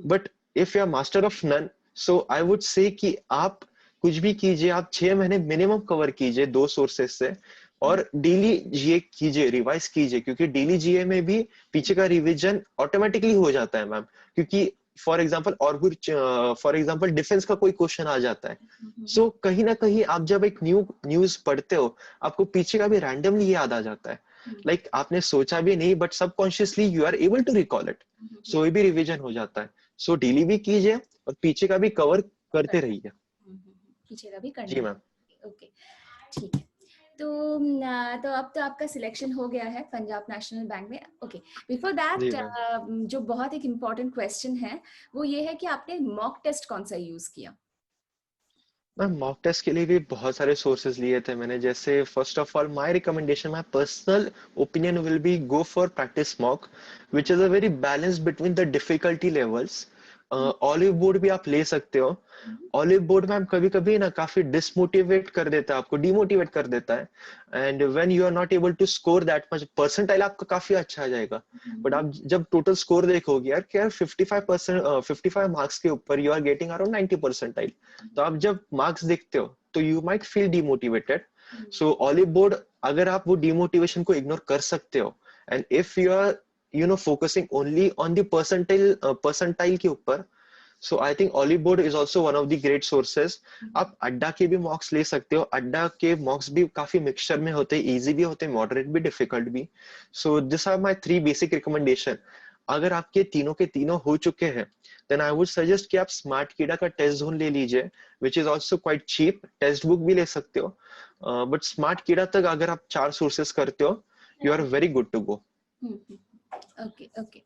But if you are master of none, so I would say कि आप कुछ भी कीजिए, आप 6 महीने मिनिमम कवर कीजिए दो सोर्सेस से, और डेली जीए कीजिए, रिवाइज कीजिए, क्योंकि डेली जीए में भी पीछे का रिवीजन ऑटोमेटिकली हो जाता है मैम। क्योंकि फॉर एग्जाम्पल डिफेंस का कोई क्वेश्चन आ जाता है, सो कहीं ना कहीं आप जब एक न्यूज पढ़ते हो आपको पीछे का भी रैंडमली याद आ जाता है। लाइक आपने सोचा भी नहीं but subconsciously you are able to recall it, so ये भी रिवीजन हो जाता है। सो डेली भी कीजिए और पीछे का भी कवर करते रहिए।
पीछे का भी करना
जी
है।
मैम।
ओके, ठीक है। तो तो अब तो आपका सिलेक्शन हो गया है पंजाब नेशनल बैंक में। ओके, बिफोर
जी
दैट
मैम।
जो बहुत एक इम्पॉर्टेंट क्वेश्चन है वो ये है कि आपने मॉक टेस्ट कौन सा यूज किया?
मैम मॉक टेस्ट के लिए भी बहुत सारे सोर्सेज लिए थे मैंने। जैसे first of all my recommendation, my personal opinion will be go for practice mock, which is a very balance between the difficulty levels. Olive board भी आप ले सकते हो। ऑलिव बोर्ड मैम कभी कभी ना काफी डिसमोटिवेट कर देता है, आपको डिमोटिवेट कर देता है, and when you are not able to score that much, percentile आपका काफी अच्छा आ जाएगा। बट आप जब टोटल स्कोर देखोगे यार कि यार 55 मार्क्स के ऊपर you are getting around 90 percentile, तो आप जब मार्क्स देखते हो तो you might feel demotivated. So Oliveboard, अगर आप वो डिमोटिवेशन को इग्नोर कर सकते हो and if you are focusing only on the percentile के ऊपर, so I think Oliveboard is also one of the great sources. आप अड्डा के भी मॉक्स ले सकते हो, अड्डा के मॉक्स भी काफी मिक्सचर में होते हैं, इजी भी होते हैं, मॉडरेट भी, डिफिकल्ट भी। So this are my 3 basic recommendation. अगर आपके तीनों के तीनों हो चुके हैं देन आई वुड सजेस्ट कि आप स्मार्ट कीड़ा का टेस्ट जोन ले लीजिए, which is also quite cheap. Text book भी ले सकते हो, बट स्मार्ट कीड़ा तक अगर आप 4 सोर्सेस करते हो you are very good to go.
Okay okay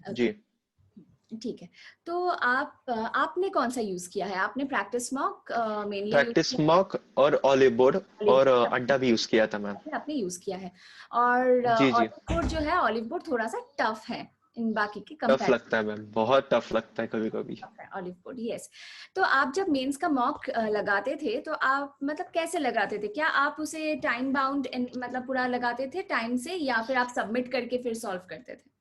जी।
ओके, ठीक है। तो आपने कौन सा यूज किया है? आपने practice mock mainly use
practice
किया
मॉक और ऑलिव बोर्ड
है?
और अड्डा भी यूज किया था मैम।
आपने यूज किया है। और
जी जी।
ऑलिव बोर्ड जो है, ऑलिव बोर्ड थोड़ा सा टफ है इन बाकी के
टफ
कंपैरिजन।
लगता है मैम, बहुत टफ लगता है कभी कभी।
Olive board, yes. तो आप जब मेंस का मॉक लगाते थे तो आप मतलब कैसे लगाते थे? क्या आप उसे टाइम बाउंड मतलब पूरा लगाते थे टाइम से, या फिर आप सबमिट करके फिर सॉल्व करते थे?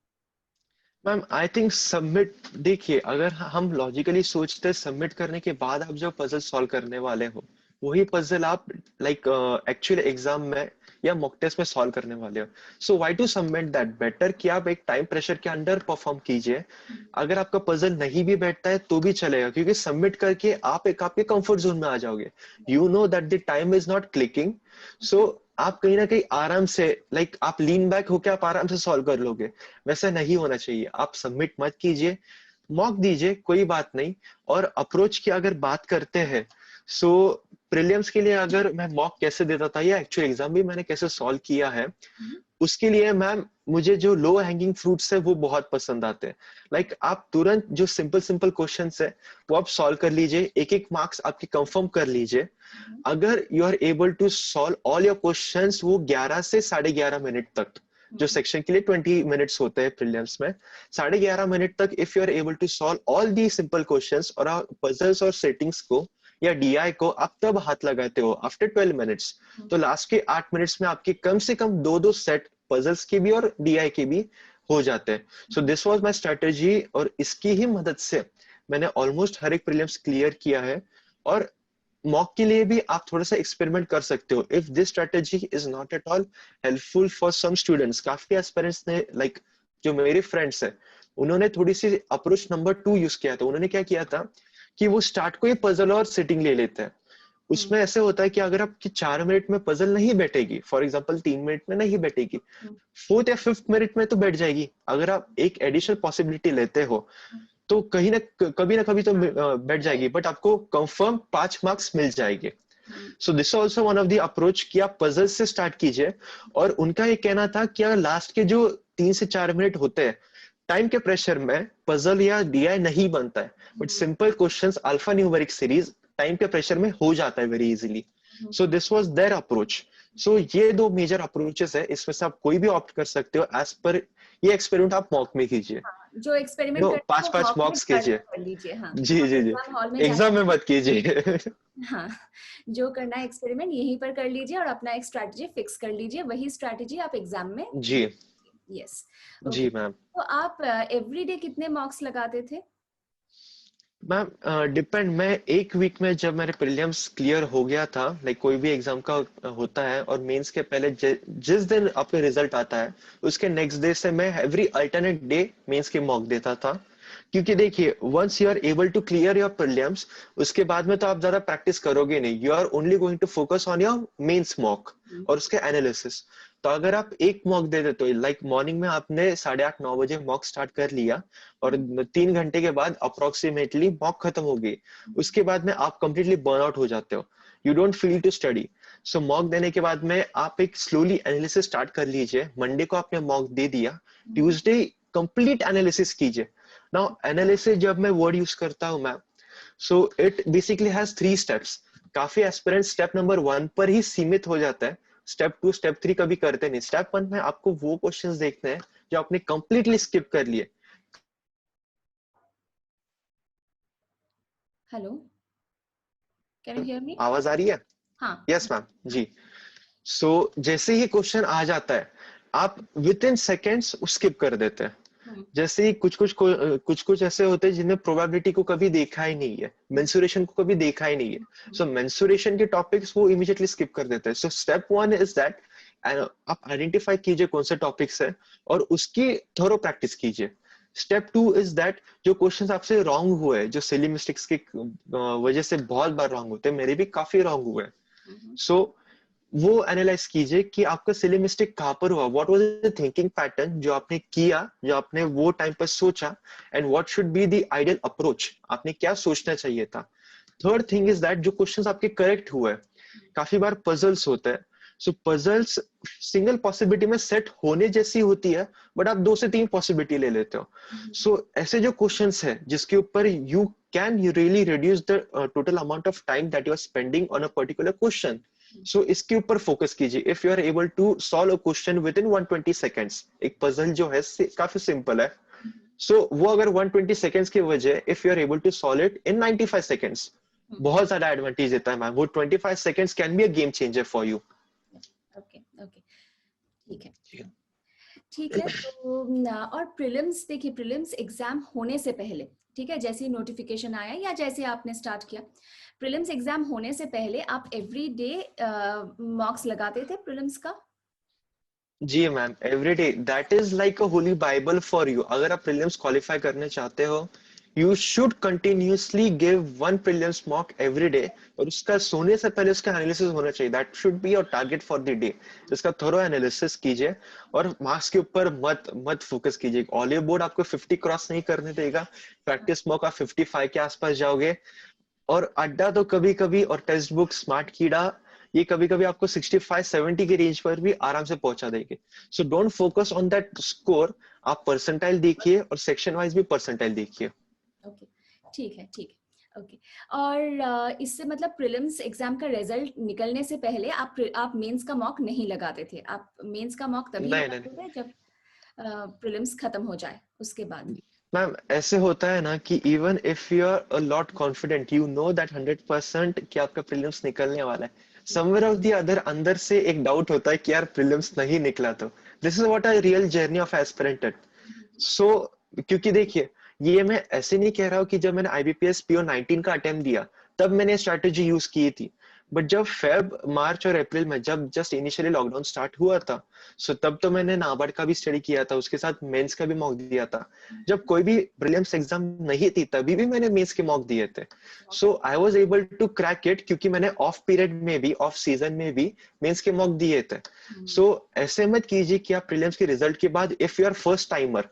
मैम आई थिंक सबमिट, देखिए अगर हम लॉजिकली सोचते हैं सबमिट करने के बाद आप जो पजल सॉल्व करने वाले हो वही पजल आप लाइक एक्चुअल एग्जाम में या मॉक टेस्ट में सॉल्व करने वाले हो, so why to submit that? Better कि आप एक टाइम प्रेशर के अंडर परफॉर्म कीजिए। अगर आपका पजल नहीं भी बैठता है तो भी चलेगा, क्योंकि सबमिट करके आप एक आपके कंफर्ट जोन में आ जाओगे, you know that the time is not clicking. So आप कहीं ना कहीं आराम से लाइक आप लीन बैक होके आप आराम से सॉल्व कर लोगे। वैसा नहीं होना चाहिए, आप सबमिट मत कीजिए, मॉक दीजिए, कोई बात नहीं। और अप्रोच की अगर बात करते हैं, सो प्रीलिम्स के लिए अगर मैं मॉक कैसे देता था या एक्चुअल एग्जाम भी मैंने कैसे सॉल्व किया है, उसके लिए मैम मुझे जो लो हैंगिंग फ्रूट्स है वो बहुत पसंद आते हैं। लाइक आप तुरंत जो सिंपल सिंपल क्वेश्चंस है वो आप सॉल्व कर लीजिए, एक एक मार्क्स आपके कंफर्म कर लीजिए। अगर you are able to solve all your questions, वो 11 से 11:30 मिनट तक, जो सेक्शन के लिए 20 मिनट्स होते हैं प्रीलिम्स में, 11:30 मिनट तक if you are able to solve all the simple questions और पजल्स और सेटिंग्स को या डीआई को आप तब हाथ लगाते हो आफ्टर 12 मिनट्स, तो लास्ट के 8 मिनट्स में आपके कम से कम दो दो सेट पजल्स के भी और डीआई के भी हो जाते हैं। सो दिस वाज माय स्ट्रेटेजी और इसकी ही मदद से मैंने ऑलमोस्ट हर एक प्रीलिम्स क्लियर किया है। और मॉक के लिए भी आप थोड़ा सा एक्सपेरिमेंट कर सकते हो. If this strategy is not at all helpful for some students, काफी एस्पिरेंट्स ने लाइक जो मेरे फ्रेंड्स है उन्होंने थोड़ी सी अप्रोच नंबर 2 यूज किया था. उन्होंने क्या किया था कि वो स्टार्ट को ही पजल और सिटिंग ले लेते हैं. उसमें ऐसे होता है कि अगर आपकी 4 मिनट में पजल नहीं बैठेगी, फॉर एग्जाम्पल 3 मिनट में नहीं बैठेगी, फोर्थ या फिफ्थ मिनट में तो बैठ जाएगी. अगर आप एक एडिशनल पॉसिबिलिटी लेते हो तो कहीं ना कभी तो बैठ जाएगी, बट आपको कंफर्म 5 मार्क्स मिल जाएंगे. So this also one of the approach कि आप पजल से स्टार्ट कीजिए. और उनका ये कहना था कि अगर लास्ट के जो 3 से 4 मिनट होते हैं, टाइम के प्रेशर में पजल या डीआई नहीं बनता है, but simple questions alphanumeric series time के प्रेशर में हो जाता है very easily. So this was their approach. So ये 2 मेजर अप्रोचेस है, इसमें से आप कोई भी ऑप्ट कर सकते हो एज पर. ये एक्सपेरिमेंट आप मॉक में कीजिए.
जो एक्सपेरिमेंट
नो,
करना है
5-5
वो
मॉक्स कीजिए.
कर लीजिए. हाँ,
जी जी जी.
एग्जाम हॉल में
एग्जाम में मत कीजिए.
हाँ, जो करना है एक्सपेरिमेंट यहीं पर कर लीजिए और अपना एक स्ट्रैटेजी फिक्स कर लीजिए. वही स्ट्रैटेजी आप एग्जाम में.
जी
यस.
जी मैम.
तो आप एवरीडे कितने मार्क्स लगाते थे?
Ma'am depend. मैं एक वीक में जब मेरे प्रीलिम्स क्लियर हो गया था, लाइक कोई भी एग्जाम का होता है और मेंस के पहले जिस दिन आपका रिजल्ट आता है उसके नेक्स्ट डे से मैं एवरी अल्टरनेट डे मेंस के मॉक देता था. क्योंकि देखिए, once you are able to clear your prelims, उसके बाद में तो आप ज्यादा प्रैक्टिस करोगे नहीं. You are only going to focus on your mains mock और उसके एनालिसिस. तो अगर आप एक मॉक दे देते हो, लाइक मॉर्निंग में आपने 8:30-9 बजे मॉक स्टार्ट कर लिया और 3 घंटे के बाद अप्रोक्सीमेटली मॉक खत्म हो गई, उसके बाद में आप कंप्लीटली बर्न आउट हो जाते हो. You don't feel to study. So mock देने के बाद में आप एक स्लोली एनालिसिस स्टार्ट कर लीजिए. मंडे को आपने मॉक दे दिया, ट्यूसडे कंप्लीट एनालिसिस कीजिए. नाउ एनालिसिस जब मैं वर्ड यूज करता हूं ma'am, so it basically has 3 steps. काफी एस्पिरेंट स्टेप नंबर 1 पर ही सीमित हो जाता है. स्टेप 2 स्टेप 3 कभी करते नहीं. स्टेप 1 में आपको वो क्वेश्चंस देखने हैं जो आपने कंप्लीटली स्किप कर लिए.
Hello, can you hear me?
आवाज आ रही है?
हाँ.
Yes ma'am. जी. सो जैसे ही क्वेश्चन आ जाता है, आप विद इन सेकेंड्स स्किप कर देते हैं. जैसे ही कुछ कुछ ऐसे होते हैं जिन्हें प्रोबेबिलिटी को कभी देखा ही नहीं है, मेंसुरेशन को कभी देखा ही नहीं है. सो मेंसुरेशन के टॉपिक्स वो इमीडिएटली स्किप कर देते हैं. सो स्टेप 1 इज दैट आप आइडेंटिफाई कीजिए कौन से टॉपिक्स है और उसकी थोरो प्रैक्टिस कीजिए. स्टेप 2 इज दैट जो क्वेश्चंस आपसे रॉन्ग हुए, जो सिली मिस्टेक्स की वजह से बहुत बार रॉन्ग होते हैं, मेरे भी काफी रॉन्ग हुए. सो वो एनालाइज कीजिए कि आपका सिली मिस्टेक कहां पर हुआ, what was the thinking pattern जो आपने किया, जो आपने वो टाइम पर सोचा, and what should be the ideal approach, आपने क्या सोचना चाहिए था. थर्ड थिंग इज दैट जो क्वेश्चंस आपके करेक्ट हुए, काफी बार पजल्स होते हैं. सो पजल्स सिंगल पॉसिबिलिटी में सेट होने जैसी होती है, बट आप 2 से 3 पॉसिबिलिटी ले लेते हो. सो ऐसे जो क्वेश्चंस है जिसके ऊपर you can really reduce the total amount of time that you are spending on a particular question. So इसके ऊपर फोकस कीजिए. If you are able to solve a question within 120 seconds, एक puzzle जो है काफी simple है, सो वो अगर 120 सेकेंड्स की वजह if you are able to solve it in 95 seconds, बहुत ज्यादा एडवांटेज देता है मैम. वो 25 seconds can be a game changer for you.
Okay okay, ठीक है. ठीक है. तो और प्रीलिम्स, देखिए प्रीलिम्स एग्जाम होने से पहले, ठीक है, जैसे ही नोटिफिकेशन आया या जैसे आपने स्टार्ट किया, प्रीलिम्स एग्जाम होने से पहले आप एवरी डे मॉक्स लगाते थे प्रीलिम्स का?
जी ma'am, every day. That is like a holy bible for you. अगर आप प्रीलिम्स क्वालिफाई करने चाहते हो, you should continuously give 1 prelims mock every day. और उसका सोने से पहले उसका एनालिसिस होना चाहिए. That should be your target for the day. इसका थोड़ा एनालिसिस कीजिए और मार्क्स के ऊपर मत फोकस कीजिए. ऑलिव बोर्ड आपको 50 क्रॉस नहीं करने देगा. प्रैक्टिस मॉक आप 55 के आसपास जाओगे. और अड्डा तो कभी कभी, और टेक्स्ट बुक, स्मार्ट कीड़ा, ये कभी कभी आपको 65-70 के रेंज पर भी आराम से पहुंचा देंगे. So don't focus on that score. आप परसेंटाइल देखिए और सेक्शन वाइज भी परसेंटाइल देखिए.
ओके, ठीक है, ठीक है. ओके. और इससे मतलब प्रीलिम्स एग्जाम का रिजल्ट निकलने से पहले आप मेंस का मॉक नहीं लगाते थे? आप मेंस का मॉक तभी
नहीं
लगाते थे जब प्रीलिम्स खत्म हो जाए उसके बाद?
मैम, ऐसे होता है ना कि even if you are a lot confident, you know that 100% कि आपका प्रीलिम्स निकलने वाला है, समवेयर ऑफ द अदर अंदर से एक डाउट होता है कि यार प्रीलिम्स नहीं निकला तो. This is what a real journey of aspirant. So क्योंकि देखिए, ये मैं ऐसे नहीं कह रहा हूँ कि जब मैंने IBPS PO 19 का अटेम्प्ट दिया तब मैंने स्ट्रैटेजी यूज की थी। बट जब फेब मार्च और अप्रैल में जब जस्ट इनिशियली लॉकडाउन स्टार्ट हुआ था, सो तब तो मैंने नाबार्ड का भी स्टडी किया था, उसके साथ मेंस का भी मॉक दिया था। जब कोई भी प्रीलिम्स एग्जाम नहीं थी तभी भी मैंने मेंस के मॉक दिए थे। So I was able to crack it, क्योंकि मैंने ऑफ पीरियड में भी, ऑफ सीजन में भी मेंस के मॉक दिए थे। सो ऐसे मत कीजिए कि आप प्रीलिम्स के रिजल्ट के बाद, if you are first timer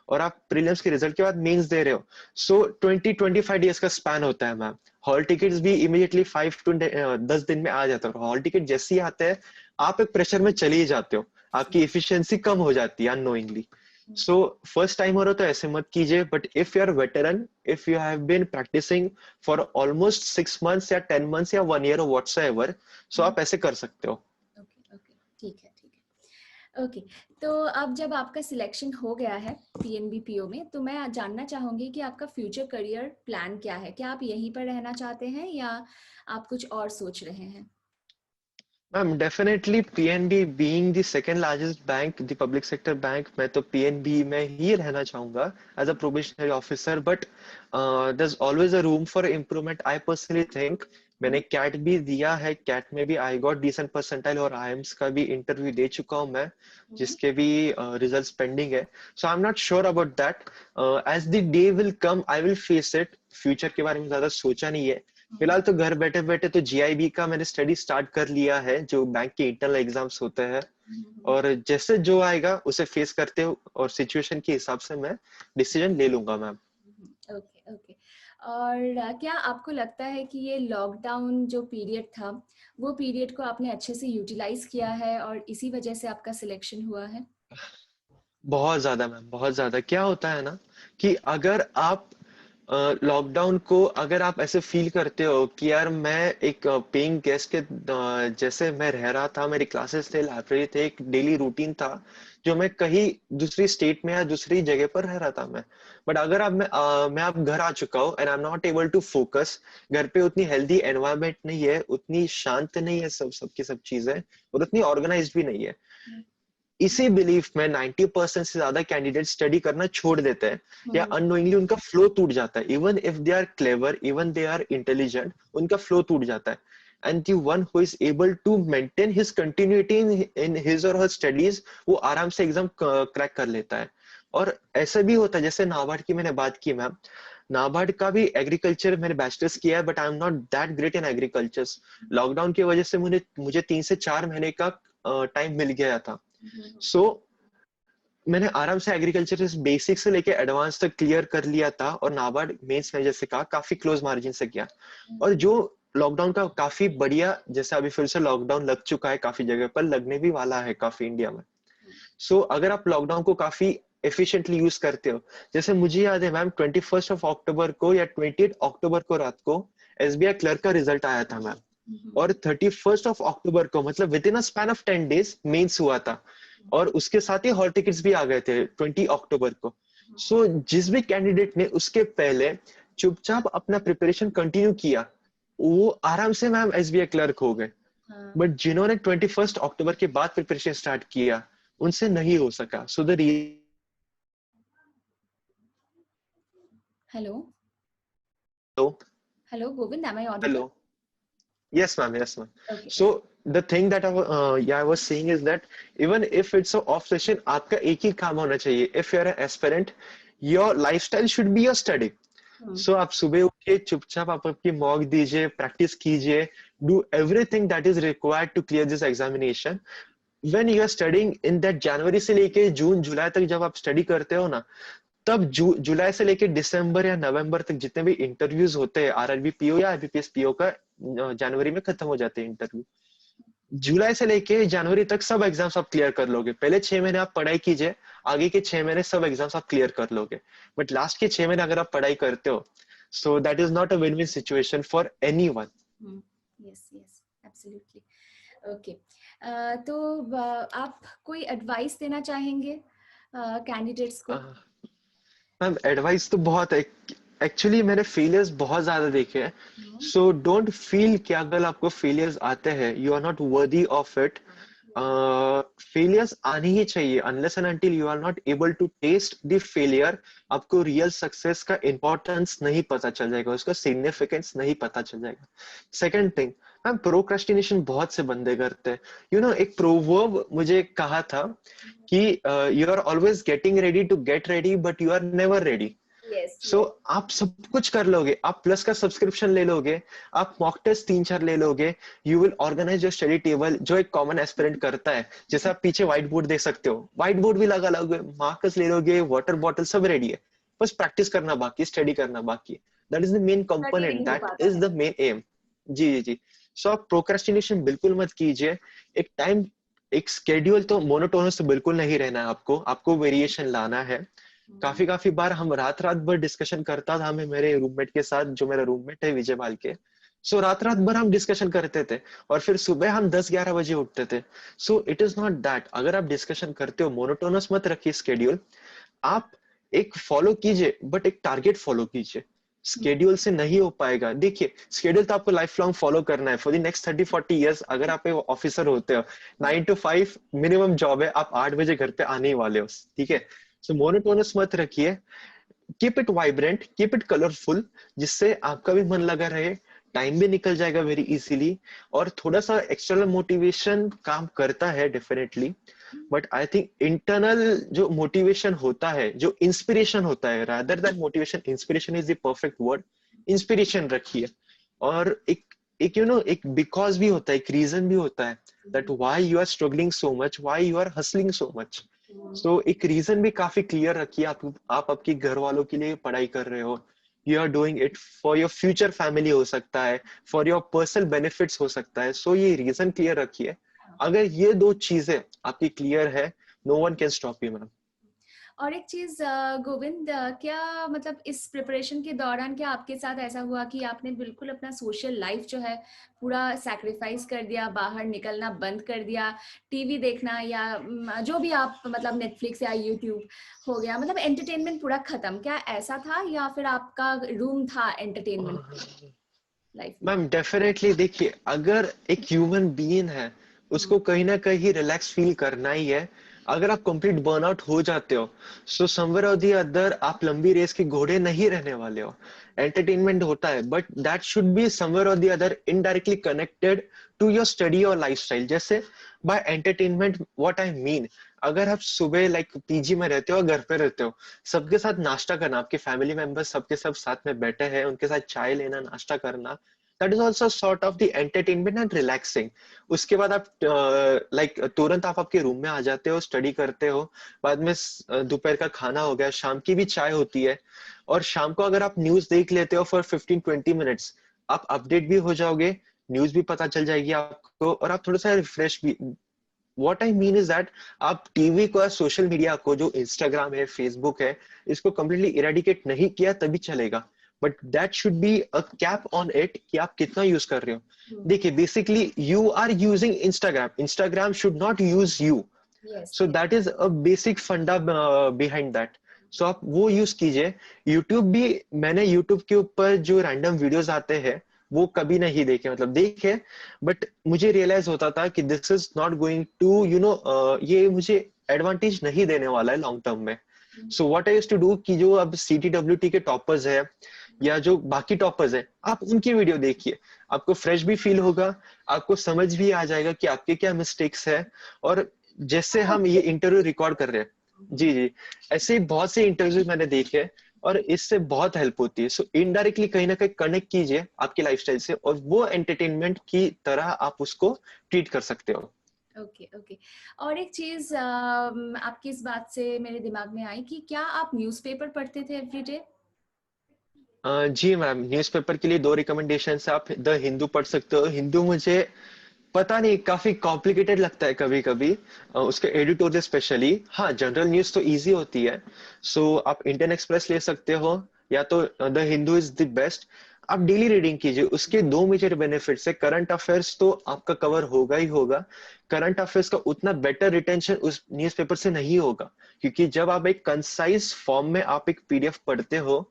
और आप प्रीलिम्स के रिजल्ट के बाद मेंस दे रहे हो, सो 20-25 डेज का स्पैन होता है मैम। हॉल टिकट्स भी इमीडिएटली 5 to 10 दिन में आ जाता है, और हॉल टिकट जैसे ही आते हैं आप एक प्रेशर में चले ही जाते हो, आपकी एफिशिएंसी कम हो जाती है अननोइंगली। सो फर्स्ट टाइमर हो तो ऐसे मत कीजिए, but if you are veteran, if you have been practicing for almost 6 months या 10 months या 1 year और व्हाट्सएवर, सो आप ऐसे कर सकते हो।
ओके ओके, ठीक है ठीक है। ओके, तो अब जब आपका सिलेक्शन हो गया है पीएनबी पीओ में, तो मैं जानना चाहूंगी कि आपका फ्यूचर करियर प्लान क्या है? क्या आप यहीं पर रहना चाहते हैं या आप कुछ और सोच रहे हैं?
Ma'am definitely PNB being the second largest bank, the public sector bank, मैं तो पीएनबी में ही रहना चाहूंगा as a probationary officer. But there is always a room for improvement, I personally think. मैंने कैट भी दिया है, कैट में भी आई गॉट डिसेंट परसेंटाइल, और आईएम्स का भी इंटरव्यू दे चुका हूँ मैं, जिसके भी रिजल्ट्स पेंडिंग है। So I am not sure about that. As the day will come I will face it. Future के बारे में ज्यादा सोचा नहीं है फिलहाल, तो घर बैठे बैठे तो जीआईबी का मैंने स्टडी स्टार्ट कर लिया है, जो बैंक के इंटरनल एग्जाम्स होते हैं, और जैसे जो आएगा उसे फेस करते हो, और सिचुएशन के हिसाब से मैं डिसीजन ले लूंगा मैम।
Okay okay. और क्या आपको लगता है कि ये लॉकडाउन जो पीरियड था, वो पीरियड को आपने अच्छे से यूटिलाइज किया है और इसी वजह से आपका सिलेक्शन हुआ है?
बहुत ज्यादा मैम, बहुत ज्यादा। क्या होता है ना कि अगर आप लॉकडाउन को, अगर आप ऐसे फील करते हो कि यार मैं एक पेइंग गेस्ट के जैसे मैं रह रहा था, मेरी क्लासेस थे, लाइब्रेरी थे, एक डेली रूटीन था, जो मैं कहीं दूसरी स्टेट में या दूसरी जगह पर रह रहा था मैं। बट अगर अब मैं अब घर आ चुका हूँ and I am not able to focus, घर पे उतनी हेल्दी एनवायरनमेंट नहीं है, उतनी शांत नहीं है, सबकी सब चीजें, और उतनी ऑर्गेनाइज्ड भी नहीं है। इसी बिलीफ में 90% से ज्यादा कैंडिडेट स्टडी करना छोड़ देते हैं, या अननोइंगली उनका फ्लो टूट जाता है। Even if they are clever, even they are intelligent, उनका फ्लो टूट जाता है। And the one who is able to maintain his continuity in his और हर स्टडीज, वो आराम से एग्जाम क्रैक कर लेता है। और ऐसा भी होता है, जैसे नाबार्ड की मैंने बात की मैम, नाबार्ड का भी एग्रीकल्चर मैंने बैचलर्स किया है, but I am not that great in agriculture. मुझे वजह से मुझे 3 से 4 महीने का टाइम मिल गया था। सो मैंने आराम से एग्रीकल्चर बेसिक से लेके एडवांस तक क्लियर कर लिया था, और नाबार्ड मेंस में जैसे कहा काफी क्लोज मार्जिन से किया। और जो लॉकडाउन का काफी बढ़िया, जैसे अभी फिर से लॉकडाउन लग चुका है, काफी जगह पर लगने भी वाला है काफी इंडिया में। सो अगर आप लॉकडाउन को काफी एफिशिएंटली यूज करते हो, जैसे मुझे याद है मैम 21 अक्टूबर को या 28 अक्टूबर को रात को एसबीआई क्लर्क का रिजल्ट आया था मैम, और 31 अक्टूबर को, मतलब within a span of 10 days mains हुआ था, और उसके साथ ही हॉल टिकट्स भी आ गए थे 20 अक्टूबर को। सो जिस भी कैंडिडेट ने उसके पहले चुपचाप अपना प्रिपरेशन कंटिन्यू किया, वो आराम से मैम एसबीआई क्लर्क हो गए। बट जिन्होंने 21 अक्टूबर के बाद प्रिपरेशन स्टार्ट किया, उनसे नहीं हो सका। So the
hello
hello
hello Govind, am I audible?
Hello, yes ma'am, yes ma'am.
Okay.
So the thing that I was saying is that even if it's a off session, आपका एक ही काम होना चाहिए। If you're an aspirant, your lifestyle should be your study. So आप सुबह उठ के चुपचाप आप आपकी मॉक दीजिए, प्रैक्टिस कीजिए, do everything that is required to clear this examination. When you are studying in that जनवरी से लेके जून जुलाई तक जब आप स्टडी करते हो ना, तब जुलाई से लेके दिसंबर या नवंबर तक जितने भी इंटरव्यूज होते हैं आरआरबी पीओ या आईबीपीएस पीओ का, जनवरी में खत्म हो जाते हैं इंटरव्यू। जुलाई से लेके जनवरी तक सब एग्जाम्स आप क्लियर कर लोगे। पहले 6 महीने आप पढ़ाई कीजिए, आगे के 6 महीने सब एग्जाम्स आप क्लियर कर लोगे। बट लास्ट के 6 महीने अगर आप पढ़ाई करते हो, so that is not a win win situation for anyone.
Yes yes, absolutely. Okay, तो आप कोई एडवाइस देना चाहेंगे कैंडिडेट्स को?
मैम एडवाइस तो बहुत है, एक्चुअली मैंने फेलियर्स बहुत ज्यादा देखे हैं। सो डोंट फील कि अगर आपको फेलियर्स आते हैं, you are not worthy of it. Failures आने ही चाहिए, unless and until you are not able to test the failure, आपको रियल सक्सेस का इंपॉर्टेंस नहीं पता चल जाएगा, उसका सिग्निफिकेंस नहीं पता चल जाएगा। सेकंड थिंग, मैम प्रोक्रेस्टिनेशन बहुत से बंदे करते हैं। एक प्रोवर्ब मुझे कहा था कि you are always getting ready to get ready but you are never ready.
Yes
so आप सब कुछ कर लोगे, आप प्लस का सब्सक्रिप्शन ले लोगे, आप मॉक टेस्ट 3-4 ले लोगे, you will organise your study table जो एक कॉमन एस्पिरेंट करता है। जैसे आप पीछे व्हाइट बोर्ड देख सकते हो, व्हाइट बोर्ड भी लगा लोगे, मार्कर्स ले लोगे, वाटर बॉटल सब रेडी है, बस प्रैक्टिस करना बाकी, स्टडी करना बाकी। That is the main
study
component,
नहीं हो
दैट
पाता
इज
है।
The main aim. जी जी जी। सो आप प्रोक्रेस्टिनेशन बिल्कुल मत कीजिए। एक टाइम, एक स्केड्यूल तो मोनोटोनस तो बिल्कुल नहीं रहना है, आपको आपको वेरिएशन लाना है। काफी काफी बार हम रात रात भर डिस्कशन करता था, मैं मेरे रूममेट के साथ, जो मेरा रूममेट है विजय बाल के। सो रात रात भर हम डिस्कशन करते थे और फिर सुबह हम 10-11 बजे उठते थे। सो इट इज नॉट दैट, अगर आप डिस्कशन करते हो मोनोटोनस मत रखिए स्केड्यूल, आप एक फॉलो कीजिए बट एक टारगेट फॉलो कीजिए। स्केड्यूल से नहीं हो पाएगा। देखिए स्केड्यूल तो आपको लाइफ लॉन्ग फॉलो करना है फॉर द नेक्स्ट 30-40 ईयर्स। अगर आप एक ऑफिसर होते हो, 9 to 5 मिनिमम जॉब है, आप 8 बजे घर पे आने ही वाले हो, ठीक है। सो मोनोटोनस मत रखिए, keep it vibrant, keep it colourful, जिससे आपका भी मन लगा रहे, टाइम भी निकल जाएगा वेरी इजीली। और थोड़ा सा एक्सटर्नल मोटिवेशन काम करता है definitely, but I think internal जो मोटिवेशन होता है, जो इंस्पिरेशन होता है, rather than motivation, inspiration is the perfect word, inspiration रखिए। और एक एक बिकॉज भी होता है, एक रीजन भी होता है, that why you are struggling so much, why you are hustling so much. So एक रीजन भी काफी क्लियर रखिए। आप आपके घर वालों के लिए पढ़ाई कर रहे हो, you are doing it for your future family हो सकता है, फॉर योर पर्सनल बेनिफिट्स हो सकता है। सो ये रीजन क्लियर रखिए। अगर ये दो चीजें आपकी क्लियर है, no one can stop you ma'am.
और एक चीज गोविंद, क्या मतलब इस प्रिपरेशन के दौरान क्या आपके साथ ऐसा हुआ कि आपने बिल्कुल अपना सोशल लाइफ जो है पूरा सैक्रिफाइस कर दिया, बाहर निकलना बंद कर दिया, टीवी देखना या जो भी आप मतलब नेटफ्लिक्स या यूट्यूब हो गया, मतलब एंटरटेनमेंट पूरा खत्म, क्या ऐसा था या फिर आपका रूम था एंटरटेनमेंट लाइफ में?
मैम डेफिनेटली, देखिए अगर एक ह्यूमन बीइंग है, उसको कहीं ना कहीं रिलैक्स फील करना ही है। अगर आप कंप्लीट बर्नआउट हो जाते हो, सो समवेयर और दी अदर आप लंबी रेस के घोड़े नहीं रहने वाले हो। एंटरटेनमेंट होता है but that should be somewhere और the other indirectly connected to your study और लाइफस्टाइल। जैसे by entertainment what I mean, अगर आप सुबह लाइक पीजी में रहते हो, घर पे रहते हो, सबके साथ नाश्ता करना, आपके फैमिली मेंबर्स सबके सब साथ में बैठे हैं, उनके साथ चाय लेना, नाश्ता करना, that is also sort of the entertainment and relaxing. उसके बाद आप लाइक तुरंत आप आपके रूम में आ जाते हो, स्टडी करते हो, बाद में दोपहर का खाना हो गया, शाम की भी चाय होती है, और शाम को अगर आप न्यूज देख लेते हो फॉर 15-20 मिनट्स, आप अपडेट भी हो जाओगे, न्यूज भी पता चल जाएगी आपको, और आप थोड़ा सा रिफ्रेश भी। What I mean is that आप टीवी को, सोशल मीडिया को, जो इंस्टाग्राम है, फेसबुक है, इसको कम्प्लीटली इरेडिकेट नहीं किया तभी चलेगा, but that should be a cap on it कि आप कितना यूज कर रहे हो। देखिए basically you are using Instagram, Instagram should not use you.
Yes
so that is a basic funda behind that. So आप वो यूज कीजिए। यूट्यूब भी, मैंने यूट्यूब के ऊपर जो रैंडम वीडियोस आते हैं वो कभी नहीं देखे, मतलब देखे, बट मुझे रियलाइज होता था कि this is not going to ये मुझे एडवांटेज नहीं देने वाला है लॉन्ग टर्म में। So what I used to do कि जो अब CTWT के टॉपर्स है या जो बाकी टॉपर्स है, आप उनकी वीडियो देखिए, आपको फ्रेश भी फील होगा, आपको समझ भी आ जाएगा कि आपके क्या मिस्टेक्स है। और जैसे हम ये इंटरव्यू रिकॉर्ड कर रहे हैं, जी जी, ऐसे बहुत से इंटरव्यू मैंने देखे और इससे बहुत हेल्प होती है। सो इनडायरेक्टली कहीं ना कहीं कनेक्ट कीजिए आपकी लाइफस्टाइल से, और वो एंटरटेनमेंट की तरह आप उसको ट्रीट कर सकते हो।
Okay okay. और एक चीज आपकी इस बात से मेरे दिमाग में आई कि क्या आप न्यूज़पेपर पढ़ते थे एवरीडे?
जी मैम, न्यूज़पेपर के लिए दो रिकमेंडेशन है। आप द हिंदू पढ़ सकते हो। हिंदू मुझे पता नहीं, काफी कॉम्प्लिकेटेड लगता है कभी कभी, उसके एडिटोरियल स्पेशली। हाँ, जनरल न्यूज तो इजी होती है। सो आप इंडियन एक्सप्रेस ले सकते हो, या तो the Hindu is the best. आप डेली रीडिंग कीजिए, उसके दो मेजर बेनिफिट्स है। करंट अफेयर्स तो आपका कवर होगा ही होगा। करंट अफेयर्स का उतना बेटर रिटेंशन उस न्यूज़पेपर से नहीं होगा, क्योंकि जब आप एक कंसाइज फॉर्म में आप एक पीडीएफ पढ़ते हो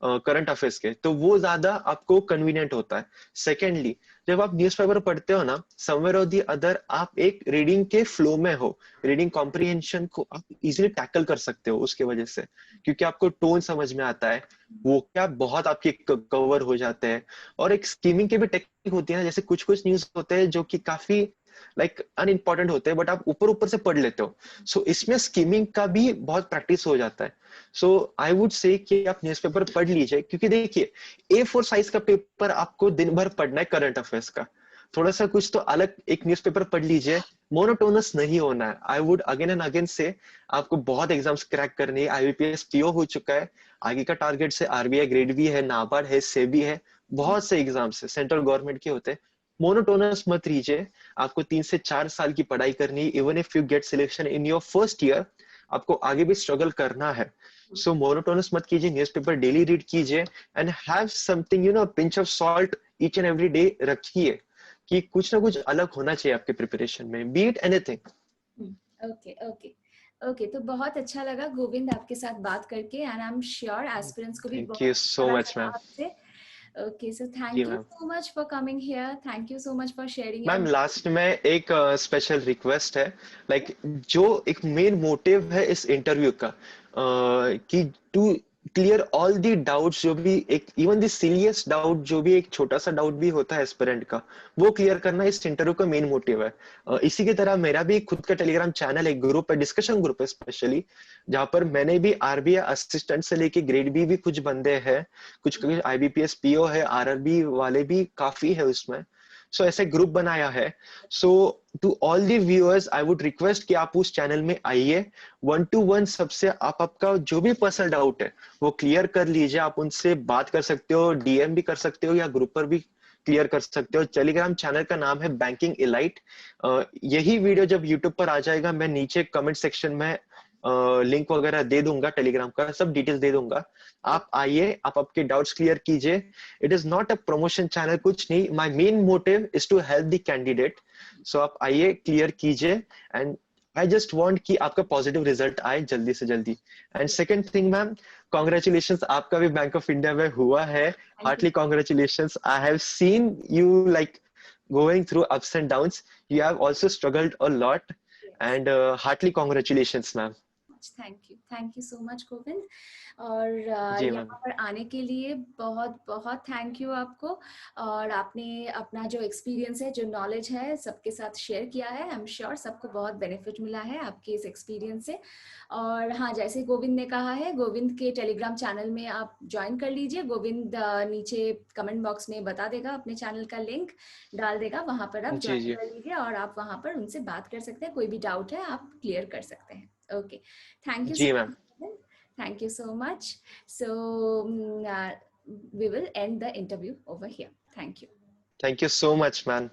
करंट अफेयर्स के, तो वो ज्यादा आपको कन्वीनियंट होता है। सेकेंडली, जब आप न्यूज़पेपर पढ़ते हो ना, समवेयर और दी अदर आप एक रीडिंग के फ्लो में हो, रीडिंग कॉम्प्रिहेंशन को आप इजीली टैकल कर सकते हो उसके वजह से, क्योंकि आपको टोन समझ में आता है, वो क्या बहुत आपके कवर हो जाते हैं। और एक स्कीमिंग की भी टेक्निक होती है ना, जैसे कुछ कुछ न्यूज होते हैं जो कि काफी अनइम्पोर्टेंट होते हैं, बट आप ऊपर ऊपर से पढ़ लेते हो, सो इसमें स्कीमिंग का भी बहुत प्रैक्टिस हो जाता है। सो आई वुड से कि आप न्यूज़पेपर पढ़ लीजिए, क्योंकि देखिए A4 साइज का पेपर आपको दिन भर पढ़ना है करंट अफेयर्स का, थोड़ा सा कुछ तो अलग एक न्यूज़पेपर पढ़ लीजिए, मोनोटोनस नहीं होना है। I would again and again से आपको बहुत एग्जाम्स क्रैक करनी है, IBPS PO हो चुका है, आगे का टारगेट से RBI ग्रेड भी है, नाबार्ड है, सेबी है, बहुत से एग्जाम्स है सेंट्रल गवर्नमेंट के होते हैं। मोनोटोनस मत रहिए, आपको 3 से 4 साल की पढ़ाई करनी है, even if you get selection in your first year, आपको आगे भी स्ट्रगल करना है। सो मोनोटोनस मत कीजिए, न्यूज़पेपर डेली रीड कीजिए, and have something pinch of salt each and every day रखिए, कि कुछ ना कुछ अलग होना चाहिए आपके प्रिपरेशन में, be it anything.
Okay okay okay, तो बहुत अच्छा लगा गोविंद आपके साथ बात करके, and I am sure aspirants को भी
थैंक
बहुत
यू
अच्छा
सो मच
लगा
मैम।
आपसे। ओके, सो
जी
thank you
ma'am.
So much for coming here, thank you so much for sharing
ma'am
your.
Last में एक स्पेशल रिक्वेस्ट है, जो एक मेन मोटिव है इस इंटरव्यू का, कि to clear all the doubts, जो भी एक इवन द सिलियस डाउट, जो भी एक छोटा सा डाउट भी होता है एस्पिरेंट का, वो क्लियर करना इस इंटरव्यू का मेन मोटिव है। इसी की तरह मेरा भी खुद का टेलीग्राम चैनल है, ग्रुप है, डिस्कशन ग्रुप है स्पेशली, जहां पर मैंने भी RBI असिस्टेंट से लेके ग्रेड बी भी कुछ बंदे हैं, कुछ IBPS PO है, RRB वाले भी काफी है उसमें। सो ऐसे ग्रुप बनाया है। So to all the viewers I would request कि आप उस चैनल में आइए, 1-to-1 सबसे आप आपका जो भी पर्सनल डाउट है वो क्लियर कर लीजिए, आप उनसे बात कर सकते हो, DM भी कर सकते हो, या ग्रुप पर भी क्लियर कर सकते हो। टेलीग्राम चैनल का नाम है बैंकिंग इलाइट। यही वीडियो जब यूट्यूब पर आ जाएगा, मैं नीचे कमेंट सेक्शन में लिंक वगैरह दे दूंगा, टेलीग्राम का सब डिटेल्स दे दूंगा। आप आइए, आप आपके डाउट्स क्लियर कीजिए। It is not a promotion channel, कुछ नहीं, my main motive is to help the candidate. So आप आइए, क्लियर कीजिए, एंड आई जस्ट वांट कि आपका पॉजिटिव रिजल्ट आए जल्दी से जल्दी। And second thing ma'am, congratulations, आपका भी बैंक ऑफ इंडिया में हुआ है, heartly congratulations. I have seen you like going through ups and downs. You have also struggled a lot, and heartily congratulations, ma'am.
Thank you so much Govind, और
जी ma'am.
यहाँ पर आने के लिए बहुत बहुत थैंक यू आपको। और आपने अपना जो एक्सपीरियंस है, जो नॉलेज है, सबके साथ शेयर किया है। आई एम श्योर सबको बहुत बेनिफिट मिला है आपके इस एक्सपीरियंस से। और हाँ, जैसे गोविंद ने कहा है, गोविंद के टेलीग्राम चैनल में आप ज्वाइन कर लीजिए। गोविंद नीचे कमेंट बॉक्स में बता देगा, अपने चैनल का लिंक डाल देगा, वहां पर आप
जी
ज्वाइन
जी।
कर लीजिए, और आप वहां पर उनसे बात कर सकते हैं, कोई भी डाउट है आप क्लियर कर सकते हैं। ओके, thank you so
जी ma'am.
much. Thank you so much. So we will end the interview over here. Thank you.
Thank you so much, man.